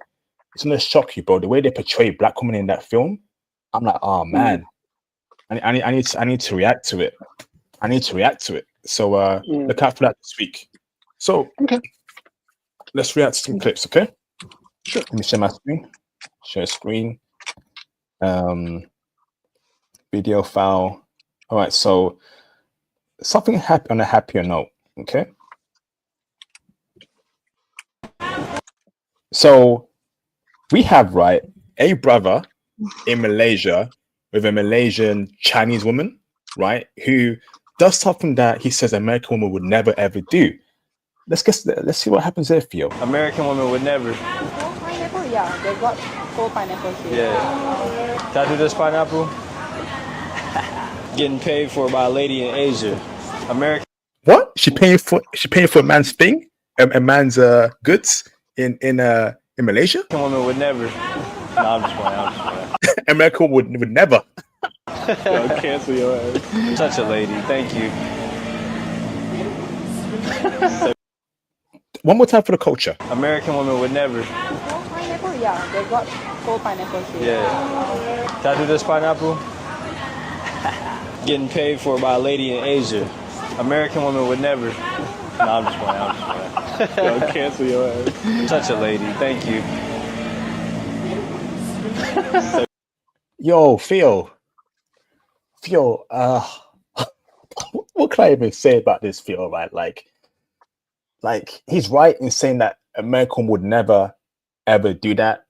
It's gonna shock you, bro. The way they portray Black women in that film, I'm like, oh man, I need to react to it. I need to react to it. So look out for that this week. So let's react to some clips, okay? Sure. Let me share my screen. Share screen. Video file. All right. So something happy on a happier note, okay? So we have, right, a brother in Malaysia with a Malaysian Chinese woman, right, who does something that he says American woman would never ever do. Let's see what happens there, Theo. American woman would never. Pineapple, yeah, they got full pineapple here. Yeah. Can I do this pineapple? Getting paid for by a lady in Asia. American. What? She paying for a man's thing, a man's goods in Malaysia? American woman would never. No, I'm just playing. American would never. Yo, cancel your ass. Such a lady. Thank you. One more time for the culture. American woman would never. Pineapple, yeah, they got full pineapple here. Yeah. Can I do this pineapple? Getting paid for by a lady in Asia. American woman would never. No, I'm just playing. Yo, cancel your ass. Such a lady. Thank you. Yo, Theo, what can I even say about this, Theo? Right, like he's right in saying that America would never ever do that.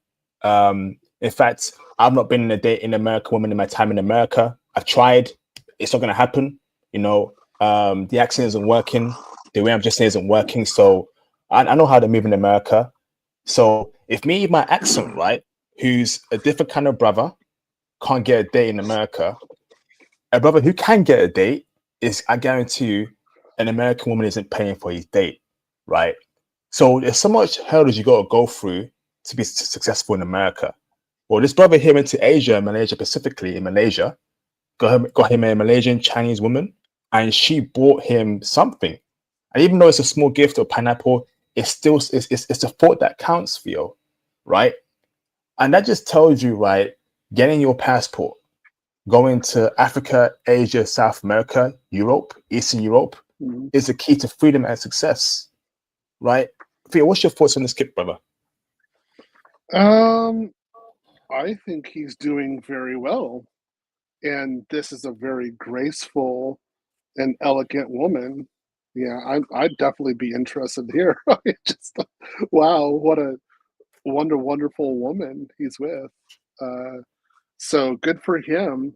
In fact, I've not been in a date in America woman in my time in America. I've tried. It's not going to happen. You know, the accent isn't working. The way I'm just saying isn't working. So I know how to move in America. So if me, my accent, right, who's a different kind of brother, can't get a date in America, a brother who can get a date is, I guarantee you, an American woman isn't paying for his date, right? So there's so much hurdles you got to go through to be successful in America. Well, this brother here went to Asia, Malaysia, specifically in Malaysia, got him a Malaysian Chinese woman, and she bought him something. And even though it's a small gift or pineapple, it's still it's the thought that counts for you, right? And that just tells you, right, getting your passport, going to Africa, Asia, South America, Europe, Eastern Europe, is the key to freedom and success, right? Theo, what's your thoughts on this kid, brother? I think he's doing very well, and this is a very graceful and elegant woman. Yeah, I'd definitely be interested here. Just wow, what a wonderful woman he's with. So good for him.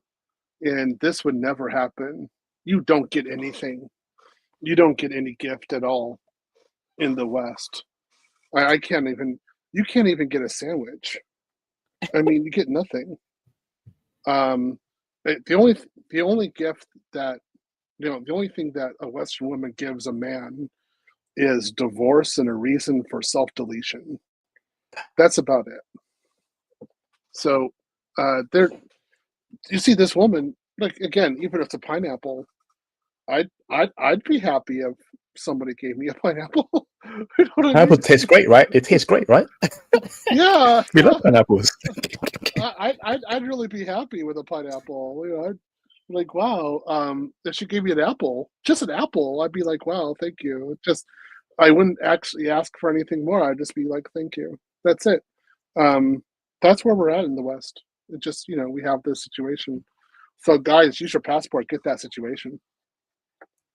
And this would never happen. You don't get anything. You don't get any gift at all in the West. I can't even. You can't even get a sandwich. I mean, you get nothing. The only gift that the only thing that a Western woman gives a man is divorce and a reason for self-deletion. That's about it. So there, you see this woman, like again, even if it's a pineapple, I'd be happy if somebody gave me a pineapple. You know what I Pineapple mean? tastes great, right? It tastes great, right? Yeah, We love pineapples. I'd really be happy with a pineapple. You know, I'd like, wow, if she gave me an apple, just an apple, I'd be like, wow, thank you. Just I wouldn't actually ask for anything more. I'd just be like, thank you. That's it. That's where we're at in the West. It just, we have this situation. So guys, use your passport, get that situation.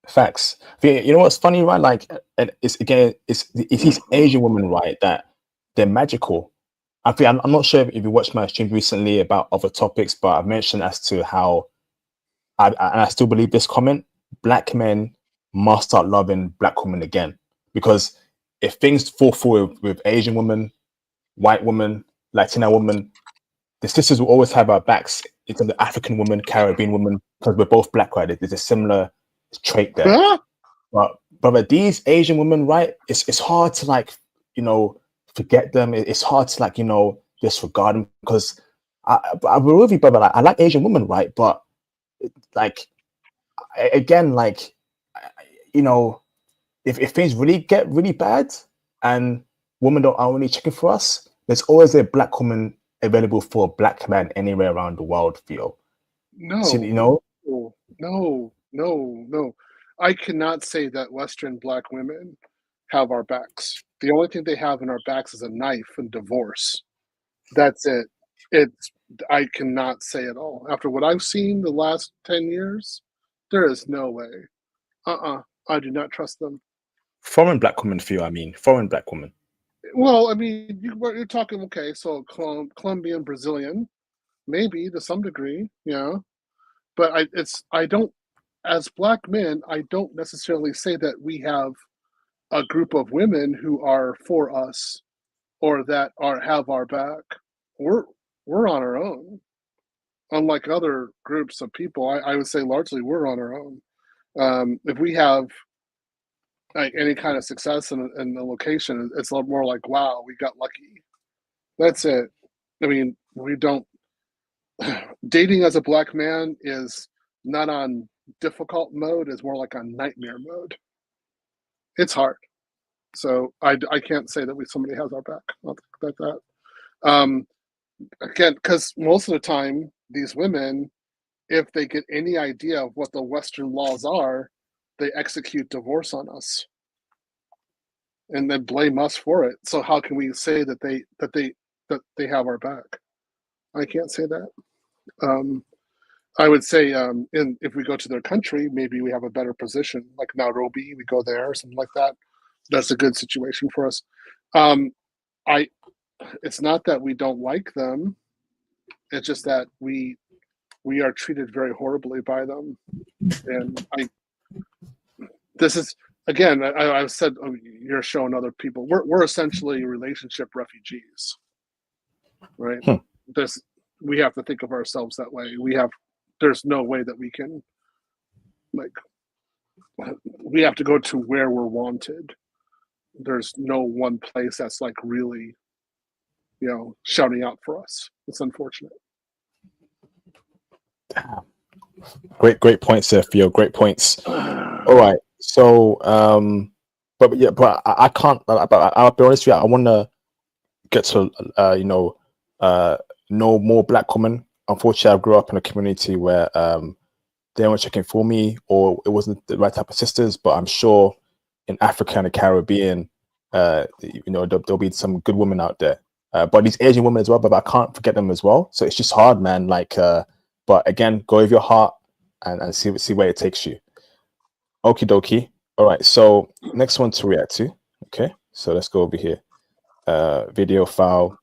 Facts. You know what's funny, right? Like, and it's again, it's these Asian women, right? That they're magical. I'm not sure if you watched my stream recently about other topics, but I've mentioned as to how and I still believe this comment: black men must start loving black women again, because if things fall through with Asian women, white women, Latina women, the sisters will always have our backs. In terms of African woman, Caribbean woman, because we're both black, right? There's a similar trait there. Huh? But these Asian women, right? It's hard to like, forget them. It's hard to like, disregard them, because I will with you, brother. Like, I like Asian women, right? But like, again, like, if things really get really bad and women are only checking for us, there's always a black woman available for a black man anywhere around the world, Theo. No, So, no. I cannot say that Western black women have our backs. The only thing they have in our backs is a knife and divorce. That's it. I cannot say it all. After what I've seen the last 10 years, there is no way. I do not trust them. foreign black women, Theo, foreign black women. Well, I mean, you're talking, okay, so Colombian, Brazilian, maybe to some degree, but I don't, as black men, I don't necessarily say that we have a group of women who are for us or that have our back. We're on our own. Unlike other groups of people, I would say largely we're on our own. If we have like any kind of success in the location, it's a lot more like, wow, we got lucky. That's it. I mean, we don't. Dating as a black man is not on difficult mode; is more like on nightmare mode. It's hard. So I can't say that somebody has our back. I'll think like that. Again, because most of the time, these women, if they get any idea of what the Western laws are, they execute divorce on us. and then blame us for it. So how can we say that they have our back? I can't say that. I would say if we go to their country, maybe we have a better position, like Nairobi, we go there, something like that. That's a good situation for us. It's not that we don't like them. It's just that we are treated very horribly by them. And this is, again, I've said, you're showing other people, we're essentially relationship refugees, right? We have to think of ourselves that way. There's no way that we can, we have to go to where we're wanted. There's no one place that's really, shouting out for us. It's unfortunate. Great points there, Theo. Great points. All right. So, but I can't. But I'll be honest with you. I want to get to know more Black women. Unfortunately, I grew up in a community where they weren't checking for me, or it wasn't the right type of sisters. But I'm sure in Africa and the Caribbean, there'll be some good women out there. But these Asian women as well. But I can't forget them as well. So it's just hard, man. But again, go with your heart and see where it takes you. Okie dokie. All right. So next one to react to. Okay. So let's go over here. Video file.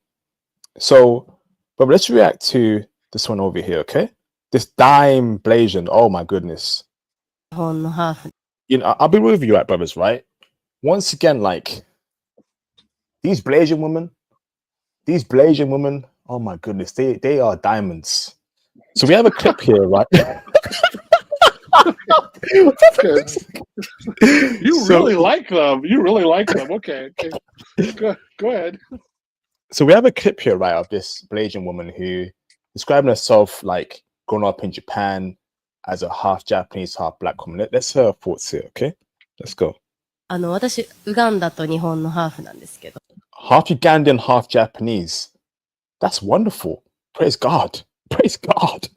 So, but let's react to this one over here. Okay. This dime Blasian. Oh my goodness. I'll be real with you, right, brothers. Right. Once again, these Blasian women. Oh my goodness. They are diamonds. So we have a clip here, right? Really like them. You really like them. Okay. Go ahead. So we have a clip here, right, of this Blasian woman who describing herself growing up in Japan as a half Japanese, half Black woman. Let's hear her thoughts here, okay? Let's go. 私、ウガンダと日本のハーフなんですけど。Half Ugandan, half Japanese. That's wonderful. Praise God. Praise God.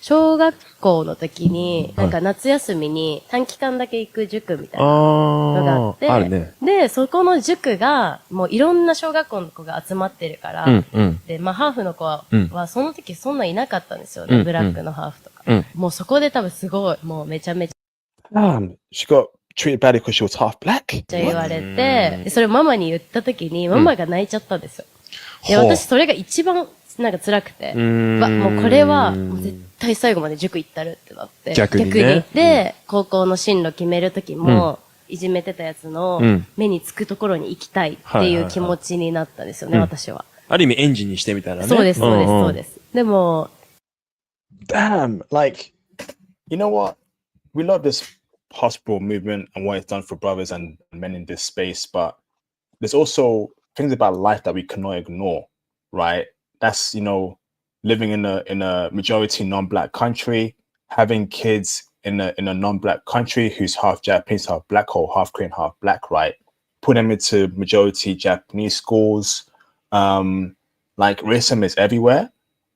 小学校の時に、夏休みに短期間だけ行く塾みたいなのがあって、あるね。で、そこの塾が、もういろんな小学校の子が集まってるから、で、ハーフの子は、その時そんないなかったんですよね、ブラックのハーフとか。もうそこで多分すごい、もうめちゃめちゃ。She got treated badly because she was half black? って言われて、でそれをママに言った時に、ママが泣いちゃったんですよ。で、私それが一番、辛くて、もうこれは、絶対最後まで塾行ったるってなって。逆にね。で、高校の進路決めるときも、いじめてたやつの目につくところに行きたいっていう気持ちになったんですよね、私は。ある意味エンジンにしてみたいなね。そうです、そうです。でも、Damn, you know what? We love this hospital movement and what it's done for brothers and men in this space, but there's also things about life that we cannot ignore, right? That's, living in a majority non-Black country, having kids in a non-Black country who's half Japanese, half Black, or half Korean, half Black, right? Put them into majority Japanese schools. Racism is everywhere,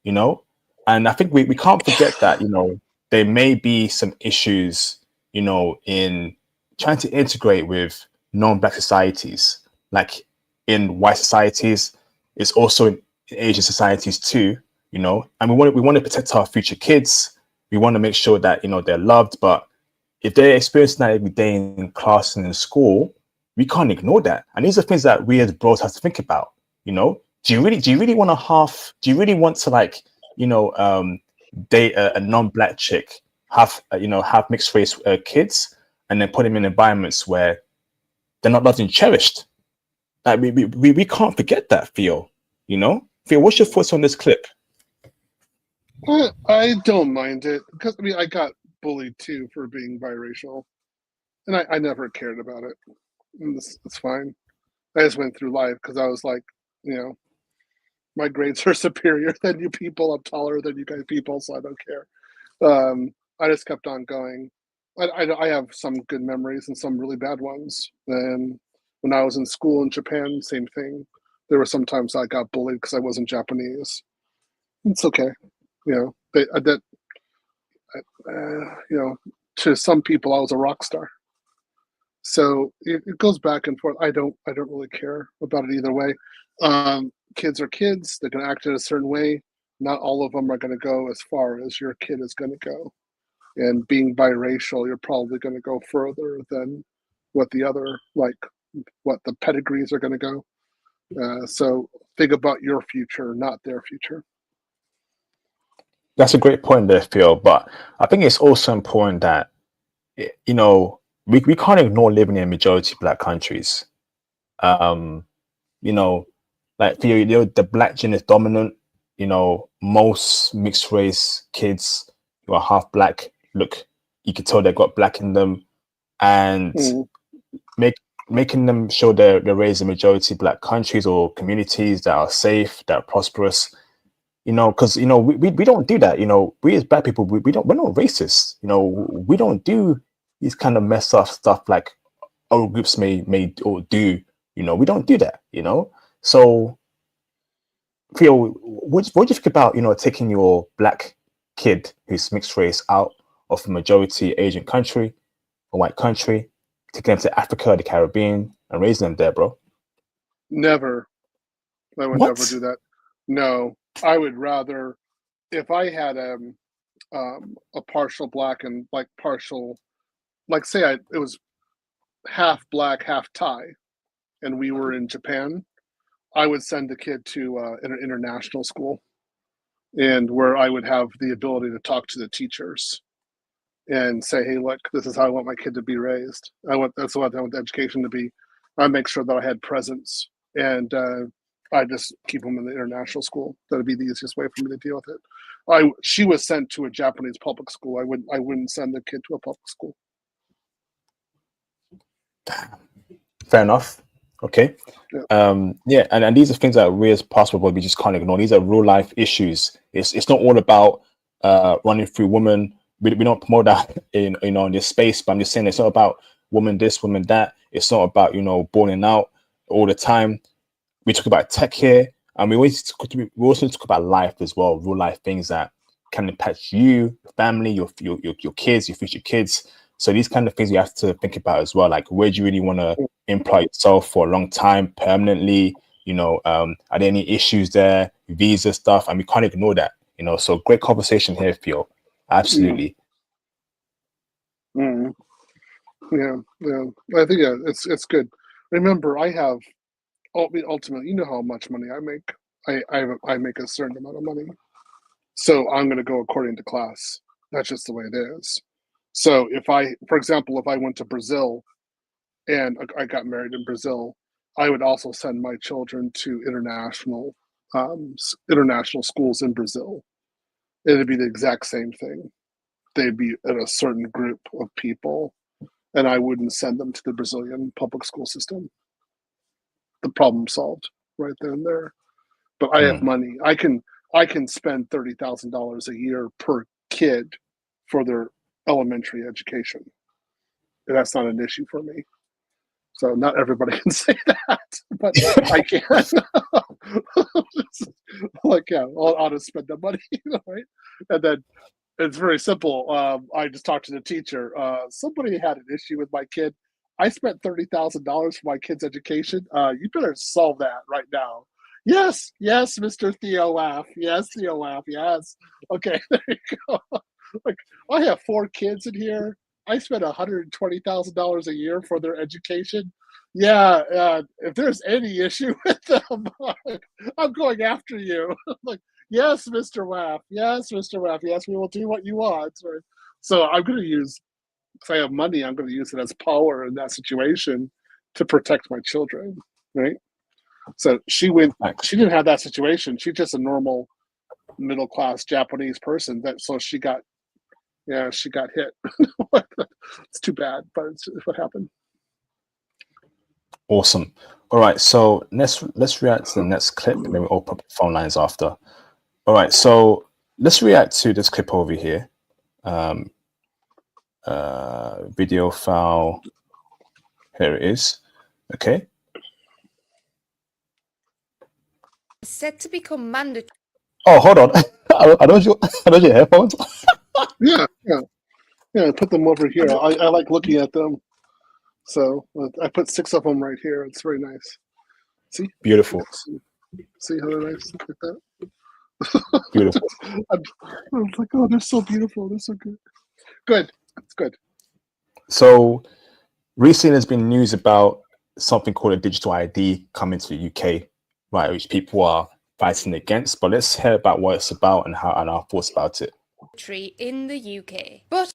and I think we can't forget that, there may be some issues, in trying to integrate with non-Black societies, like in white societies. It's also in Asian societies too, and we want to protect our future kids. We want to make sure that they're loved. But if they're experiencing that every day in class and in school, we can't ignore that. And these are things that we as bros have to think about. Do you really want to date a non-Black chick, have mixed race kids, and then put them in environments where they're not loved and cherished? We can't forget that, Theo. Theo, what's your thoughts on this clip? I don't mind it because I got bullied too for being biracial, and I never cared about it. It's fine. I just went through life because I was like, my grades are superior than you people. I'm taller than you guys people, so I don't care. I just kept on going. I have some good memories and some really bad ones. And when I was in school in Japan, same thing. There were some times I got bullied because I wasn't Japanese. It's okay. To some people, I was a rock star. So it goes back and forth. I don't really care about it either way. Kids are kids. They're going to act in a certain way. Not all of them are going to go as far as your kid is going to go. And being biracial, you're probably going to go further than what the pedigrees are going to go. So think about your future, not their future. That's a great point there, Phil. But I think it's also important that, you know, we can't ignore living in majority Black countries. You know, like Theo, you know, the Black gene is dominant. You know, most mixed race kids who are half Black look, you can tell they've got Black in them, and making them show they're raised in majority Black countries or communities that are safe, that are prosperous. You know, because you know we don't do that. You know, we as Black people, we're not racist. You know, we don't do these kind of messed up stuff like other groups may or do. You know, we don't do that. You know, so Theo, what do you think about, you know, taking your Black kid who's mixed race out of a majority Asian country, a white country, taking them to Africa, the Caribbean, and raising them there, bro? Never. I would What? never do that. No, I would rather, if I had a partial Black and like partial, like say it was half Black, half Thai, and we were in Japan, I would send the kid to an international school, and where I would have the ability to talk to the teachers and say, hey, look, this is how I want my kid to be raised. That's what I want the education to be. I make sure that I had presence, and I just keep them in the international school. That'd be the easiest way for me to deal with it. She was sent to a Japanese public school. I wouldn't send the kid to a public school. Fair enough. Okay. Yeah, and these are things that we as possible, but we just can't ignore. These are real life issues. It's not all about running through women. We don't promote that in this space, but I'm just saying it's not about woman this, woman that. It's not about, you know, balling out all the time. We talk about tech here, and we also talk about life as well, real life things that can impact you, your family, your kids, your future kids. So these kind of things you have to think about as well. Like, where do you really want to employ yourself for a long time, permanently? You know, are there any issues there, visa stuff? And we can't ignore that. You know, so great conversation here, Phil. Absolutely. Yeah. I think it's good. Remember, I have ultimately, you know how much money I make. I make a certain amount of money, so I'm going to go according to class. That's just the way it is. So for example, if I went to Brazil and I got married in Brazil, I would also send my children to international schools in Brazil. It'd be the exact same thing. They'd be in a certain group of people, and I wouldn't send them to the Brazilian public school system. The problem solved right then and there. But I have money. I can spend $30,000 a year per kid for their elementary education. And that's not an issue for me. So not everybody can say that, but I can. Like, yeah, I'll just spend the money, right? And then it's very simple. I just talked to the teacher. Somebody had an issue with my kid. I spent $30,000 for my kid's education. You better solve that right now. Yes, Mr. Theo Laugh. Yes, Theo Laugh. Yes. Okay, there you go. Like, I have 4 kids in here. I spent $120,000 a year for their education. Yeah, if there's any issue with them, I'm going after you. Like, yes, Mr. Laugh. Yes, Mr. Laugh. Yes, we will do what you want. So I'm going to use, if I have money, I'm going to use it as power in that situation to protect my children, right? So she didn't have that situation. She's just a normal middle-class Japanese person. So she got hit. It's too bad, but it's what happened. Awesome. All right, so let's react to the next clip, and then we'll open up the phone lines after. All right, so let's react to this clip over here. Video file. Here it is. Okay. Set to become mandatory. Oh, hold on. Are those your headphones? Yeah. Put them over here. I like looking at them. So I put 6 of them right here. It's very nice. See? Beautiful. See how they're nice? Look at that. Beautiful. I was like, oh, they're so beautiful. They're so good. Good. It's good. So recently there's been news about something called a digital ID coming to the UK, right, which people are fighting against. But let's hear about what it's about and our thoughts about it. In the UK. But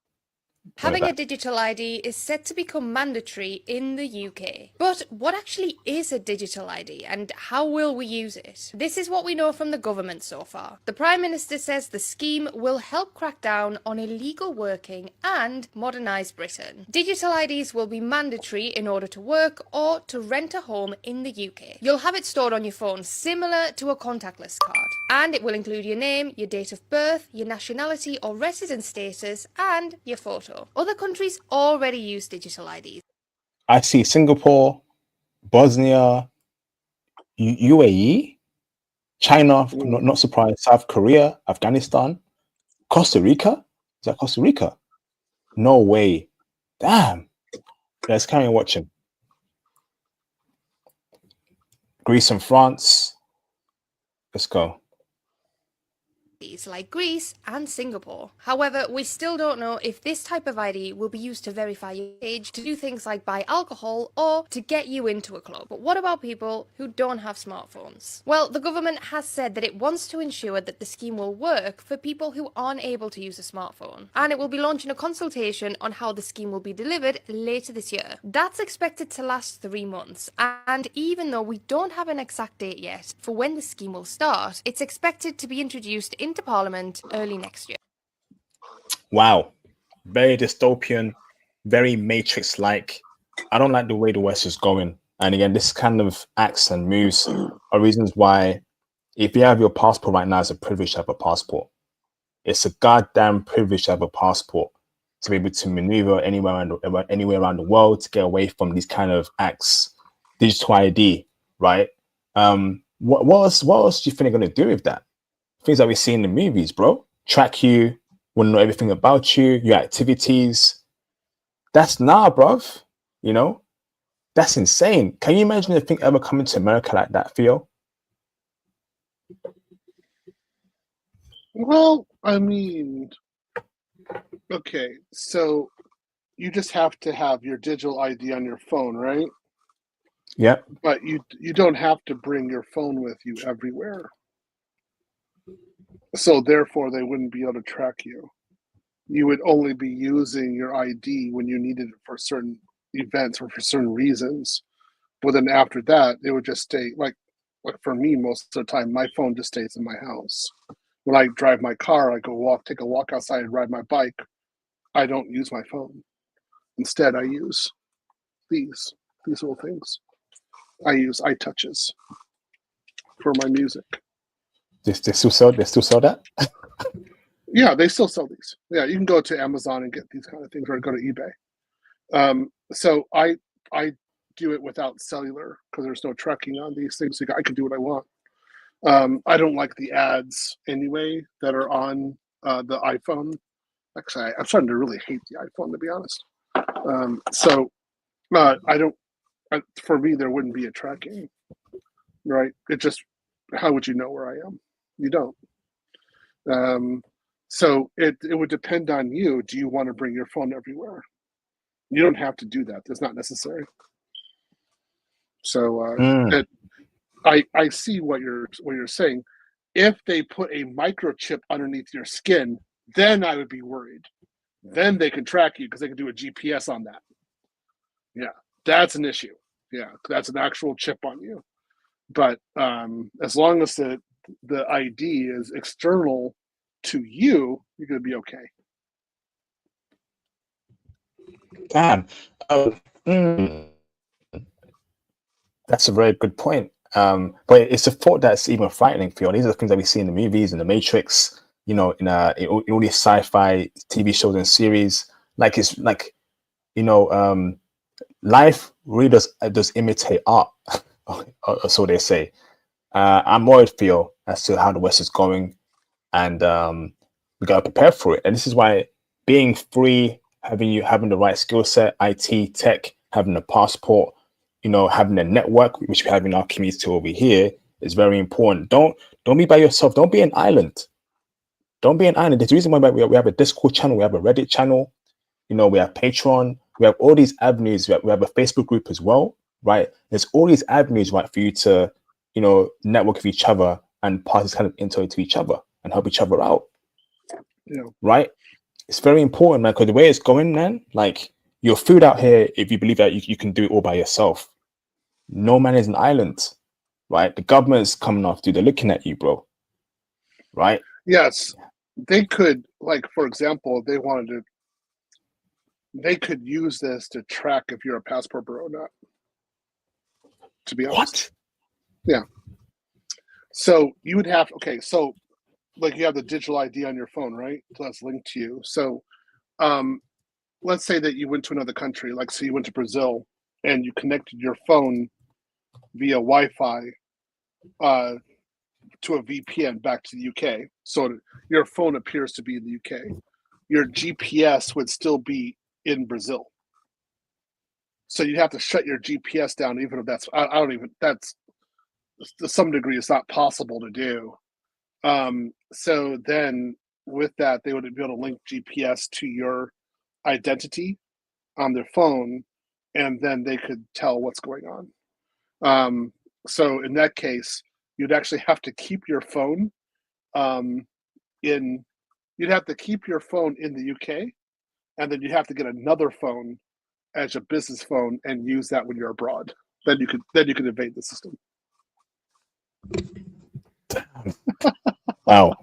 having a digital ID is set to become mandatory in the UK. But what actually is a digital ID and how will we use it? This is what we know from the government so far. The Prime Minister says the scheme will help crack down on illegal working and modernise Britain. Digital IDs will be mandatory in order to work or to rent a home in the UK. You'll have it stored on your phone similar to a contactless card. And it will include your name, your date of birth, your nationality or residence status, and your photo. Other countries already use digital IDs. I see Singapore, Bosnia, UAE, China, not surprised, South Korea, Afghanistan, Costa Rica. Is that Costa Rica? No way. Damn. Let's carry on watching. Greece and France. Let's go. Like Greece and Singapore. However, we still don't know if this type of ID will be used to verify your age, to do things like buy alcohol, or to get you into a club. But what about people who don't have smartphones? Well, the government has said that it wants to ensure that the scheme will work for people who aren't able to use a smartphone. And it will be launching a consultation on how the scheme will be delivered later this year. That's expected to last 3 months. And even though we don't have an exact date yet for when the scheme will start, it's expected to be introduced into Parliament early next year. Wow. Very dystopian, very Matrix-like. I don't like the way the West is going. And again, this kind of acts and moves are reasons why, if you have your passport right now, it's a privilege to have a passport. It's a goddamn privilege to have a passport, to be able to maneuver anywhere around the world, to get away from these kind of acts. Digital ID, right? What else do you think they're going to do with that? Things that we see in the movies, bro. Track you, want to know everything about you, your activities. That's bruv. You know? That's insane. Can you imagine a thing ever coming to America like that, Theo? Well, I mean, okay, so you just have to have your digital ID on your phone, right? Yeah. But you don't have to bring your phone with you everywhere. So therefore, they wouldn't be able to track you. You would only be using your ID when you needed it for certain events or for certain reasons. But then after that, it would just stay, like for me, most of the time, my phone just stays in my house. When I drive my car, I go take a walk outside and ride my bike. I don't use my phone. Instead, I use these little things. I use iTouches for my music. They still sell that? Yeah, they still sell these. Yeah, you can go to Amazon and get these kind of things, or go to eBay. So I do it without cellular because there's no tracking on these things. So I can do what I want. I don't like the ads anyway that are on the iPhone. Actually, I'm starting to really hate the iPhone, to be honest. I don't. For me, there wouldn't be a tracking, right? It just, how would you know where I am? You don't. So it would depend on you. Do you want to bring your phone everywhere? You don't have to do that. That's not necessary. So I see what you're saying. If they put a microchip underneath your skin, then I would be worried. Then they can track you because they can do a GPS on that. Yeah, that's an issue. Yeah, that's an actual chip on you. But as long as the ID is external to you, you're going to be okay. Damn. That's a very good point. But it's a thought that's even frightening, Phil. These are the things that we see in the movies, in the Matrix, you know, in all these sci-fi TV shows and series. Like, it's like, you know, life really does imitate art, or so they say. I'm worried, Phil, as to how the West is going, and we got to prepare for it. And this is why being free, having the right skill set, IT, tech, having a passport, having a network, which we have in our community over here, is very important. Don't be by yourself. Don't be an island. Don't be an island. There's a reason why we have a Discord channel, we have a Reddit channel, we have Patreon, we have all these avenues. We have a Facebook group as well, right? There's all these avenues, right, for you to, network with each other and pass this kind of info to each other and help each other out. Right? It's very important, man, because the way it's going, man, like, your food out here, if you believe that you can do it all by yourself, no man is an island, right? The government's coming after you. They're looking at you, bro. Right? Yes. They could, like, for example, they could use this to track if you're a passport bro or not, to be honest. What? Yeah. So you would have, so like you have the digital ID on your phone, right? So that's linked to you. So let's say that you went to another country, like say you went to Brazil and you connected your phone via Wi-Fi to a VPN back to the UK. So your phone appears to be in the UK. Your GPS would still be in Brazil. So you'd have to shut your GPS down, even if that's, that's to some degree, it's not possible to do. So then with that, they would be able to link GPS to your identity on their phone, and then they could tell what's going on. So in that case, you'd actually have to keep your phone you'd have to keep your phone in the UK, and then you have to get another phone as a business phone and use that when you're abroad. Then you could evade the system. Wow.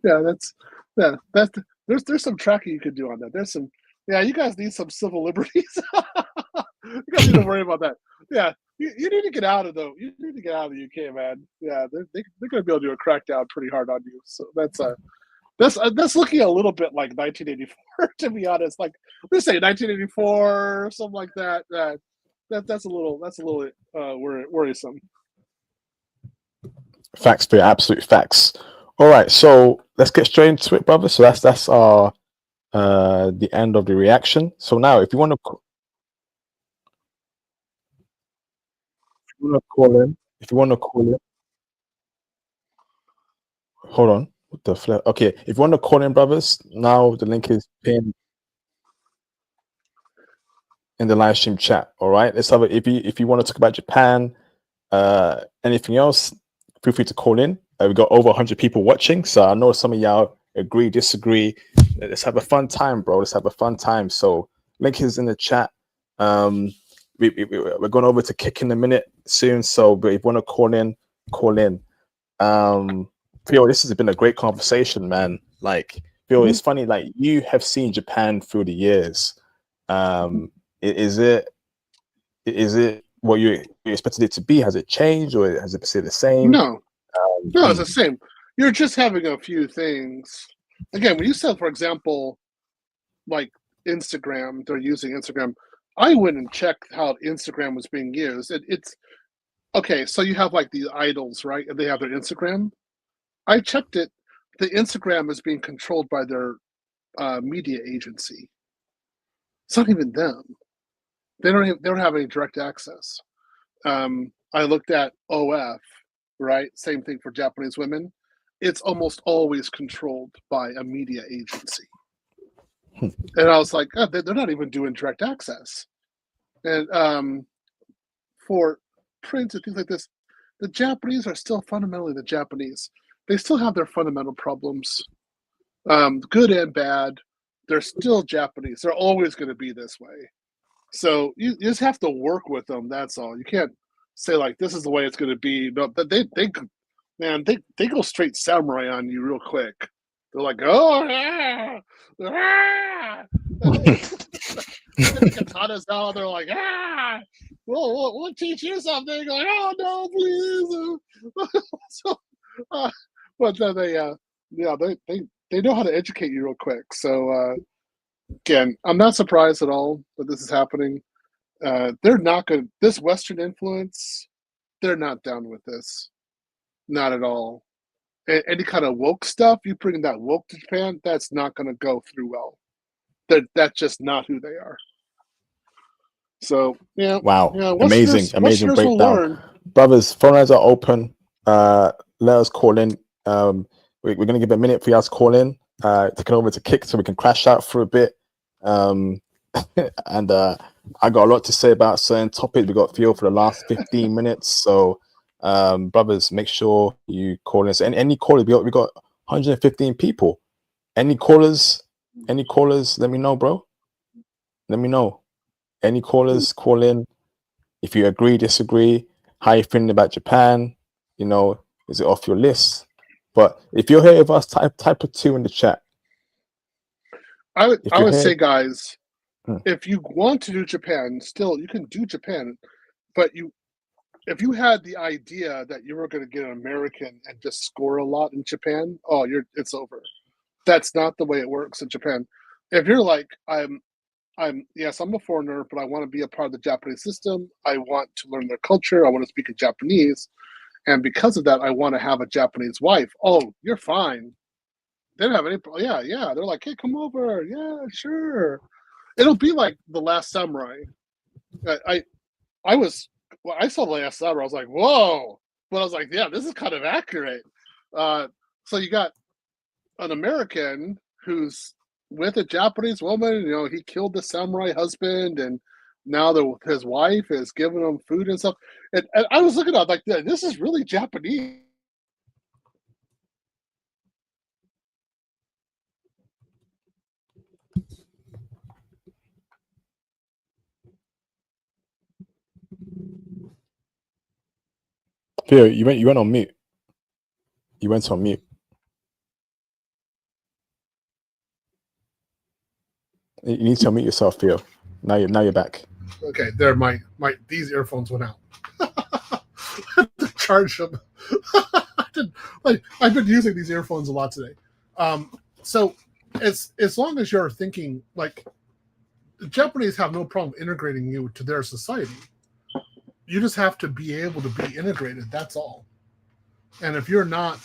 There's some tracking you could do on that. There's some, you guys need some civil liberties. You guys need to worry about that. Yeah, you need to get out of the UK, man. Yeah, they're going to be able to do a crackdown pretty hard on you. So that's looking a little bit like 1984, to be honest. Like, let's say 1984, something like that. That's a little worrisome. Facts, for absolute facts. All right, so let's get straight into it, brother. So that's our the end of the reaction. So now, if you want to call in, hold on. What the flip? Okay, if you want to call in, brothers, now the link is pinned in the live stream chat. All right, let's have it. If you want to talk about Japan, anything else, feel free to call in. We've got over 100 people watching, so I know some of y'all agree, disagree. Let's have a fun time, bro. Let's have a fun time. So link is in the chat. We're going over to Kick in a minute soon, so but if you want to call in, call in. Phil, this has been a great conversation, man. Like, Phil, it's funny, like, you have seen Japan through the years. Is it what you expected it to be? Has it changed, or has it stayed the same? No, it's the same. You're just having a few things. Again, when you said, for example, like Instagram, they're using Instagram. I went and checked how Instagram was being used. It's okay. So you have like these idols, right? And they have their Instagram. I checked it. The Instagram is being controlled by their media agency. It's not even them. They don't have any direct access. I looked at OF, right? Same thing for Japanese women. It's almost always controlled by a media agency. And I was like, oh, they're not even doing direct access. And for print and things like this, the Japanese are still fundamentally the Japanese. They still have their fundamental problems, good and bad. They're still Japanese. They're always going to be this way. So you just have to work with them. That's all. You can't say like this is the way it's going to be. No, they go straight samurai on you real quick. They're like, oh yeah, katanas out. They're like, we'll teach you something. Like, oh no, please. So, but then they know how to educate you real quick. So again, I'm not surprised at all that this is happening. They're not good. This Western influence, they're not down with this. Not at all. Any kind of woke stuff, you bring that woke to Japan, that's not going to go through well. that's just not who they are. So yeah, Wow, yeah, amazing Westerners will breakdown, learn. brothers. Phone lines are open. Let us call in. We're gonna give a minute for you guys to call in. Take it over to Kick so we can crash out for a bit. And I got a lot to say about certain topics. We got Theo for the last 15 minutes. So, brothers, make sure you call us. And any callers, we got 115 people. Any callers? Let me know, bro. Let me know. Any callers, call in. If you agree, disagree, how you feeling about Japan? You know, is it off your list? But if you're here with us, type a 2 in the chat. I would you're say, here- guys, if you want to do Japan, still you can do Japan, but if you had the idea that you were going to get an American and just score a lot in Japan, it's over. That's not the way it works in Japan. If you're like, I'm a foreigner, but I want to be a part of the Japanese system. I want to learn their culture. I want to speak in Japanese. And because of that, I want to have a Japanese wife. Oh, you're fine. They don't have any problem. Yeah. They're like, hey, come over. Yeah, sure. It'll be like The Last Samurai. I saw The Last Samurai. I was like, whoa. But I was like, yeah, this is kind of accurate. So you got an American who's with a Japanese woman. You know, he killed the samurai husband, and now his wife is giving him food and stuff. And I was looking at it like, this is really Japanese. Theo, you went on mute. You went on mute. You need to unmute yourself, Theo. Now you're back. Okay, there. These earphones went out. To charge them. I've been using these earphones a lot today. So as long as you're thinking like the Japanese have no problem integrating you to their society. You just have to be able to be integrated. That's all. And if you're not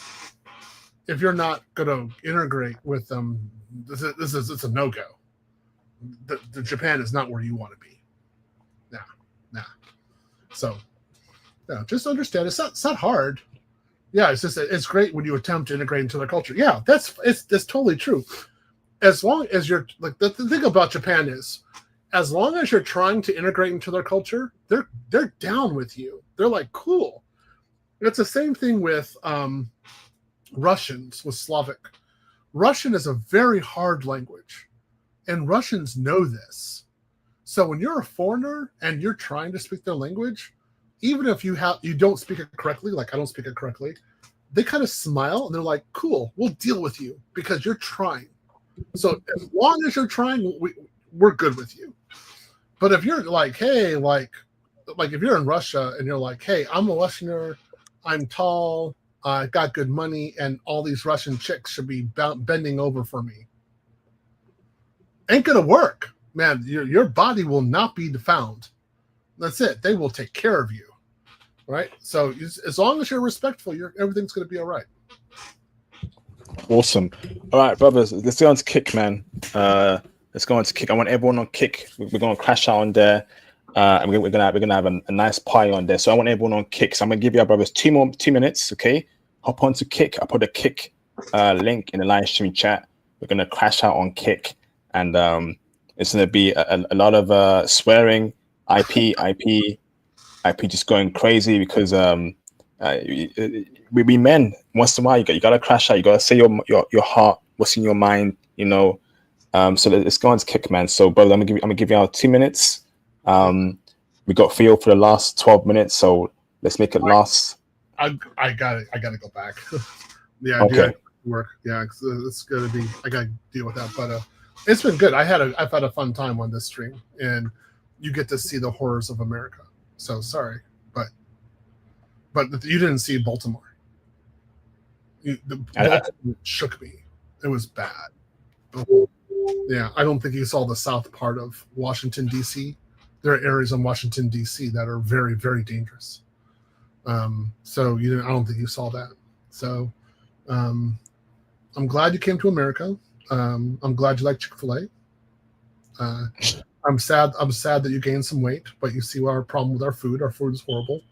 going to integrate with them, it's a no-go. The Japan is not where you want to be. Nah. So, just understand it's not hard. Yeah, it's great when you attempt to integrate into their culture. Yeah, that's totally true. As long as you're like the thing about Japan is, as long as you're trying to integrate into their culture, they're down with you. They're like, cool. It's the same thing with Russians, with Slavic. Russian is a very hard language, and Russians know this. So when you're a foreigner and you're trying to speak their language, even if you don't speak it correctly, like I don't speak it correctly, they kind of smile and they're like, cool, we'll deal with you because you're trying. So as long as you're trying, we're good with you. But if you're like, hey, like if you're in Russia and you're like, hey, I'm a Westerner, I'm tall, I got good money, and all these Russian chicks should be bending over for me, ain't gonna work, man. Your body will not be found. That's it. They will take care of you, right? So as long as you're respectful, everything's gonna be all right. Awesome. All right, brothers, let's go on to Kick, man. Let's go on to Kick. I want everyone on Kick. We're going to crash out on there, and we're gonna have a nice party on there. So I want everyone on Kick. So I'm gonna give you our brothers 2 minutes. Okay, hop on to Kick. I put a Kick link in the live stream chat. We're gonna crash out on Kick, and it's gonna be a lot of swearing, IP, just going crazy because we men once in a while you gotta crash out. You gotta say your heart, what's in your mind, you know. So let's go on to Kick, man. So, brother, I'm gonna give you our 2 minutes. We got Theo for the last 12 minutes, so let's make it last. I gotta go back. Yeah, okay. Work. Yeah, it's gonna be. I gotta deal with that, but it's been good. I've had a fun time on this stream, and you get to see the horrors of America. So sorry, but you didn't see Baltimore. Baltimore shook me. It was bad. Yeah, I don't think you saw the south part of Washington, D.C. There are areas in Washington, D.C. that are very, very dangerous. So I don't think you saw that. So I'm glad you came to America. I'm glad you like Chick-fil-A. I'm sad that you gained some weight, but you see our problem with our food. Our food is horrible.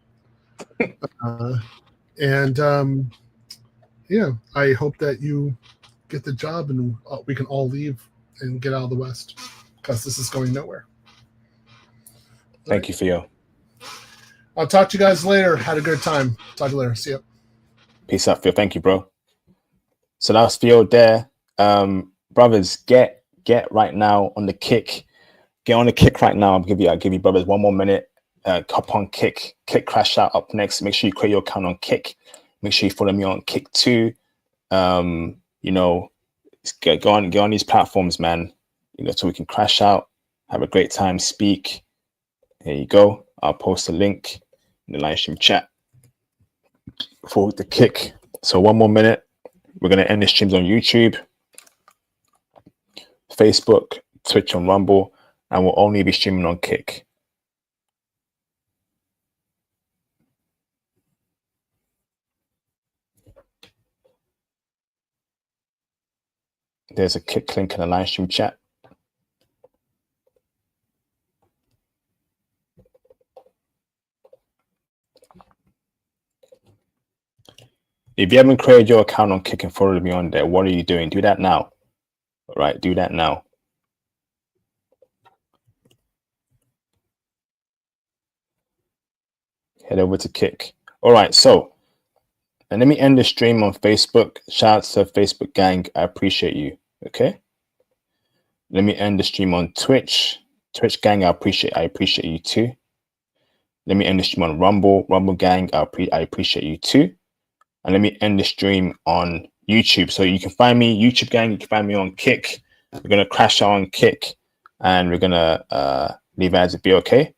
Yeah, I hope that you get the job and we can all leave and get out of the West, because this is going nowhere. Thank you, Theo. I'll talk to you guys later. Had a good time. Talk to you later. See ya. Peace out, Theo. Thank you, bro. So that's Theo there. Brothers, get right now on the Kick. Get on the Kick right now. I'll give you brothers 1 more minute. Hop on Kick. Kick Crash Out up next. Make sure you create your account on Kick. Make sure you follow me on Kick too. You know, go on these platforms, man. You know, so we can crash out, have a great time, speak. Here you go. I'll post a link in the live stream chat for the Kick. So 1 more minute. We're gonna end the streams on YouTube, Facebook, Twitch, and Rumble, and we'll only be streaming on Kick. There's a Kick link in the live stream chat. If you haven't created your account on Kick and followed me on there, what are you doing? Do that now. All right, do that now. Head over to Kick. All right, so and let me end the stream on Facebook. Shout out to Facebook gang. I appreciate you. Okay. Let me end the stream on Twitch. Twitch gang, I appreciate you too. Let me end the stream on Rumble. Rumble gang, I appreciate you too. And let me end the stream on YouTube. So you can find me, YouTube gang, you can find me on Kick. We're gonna crash out on Kick and we're gonna leave it as it be, okay?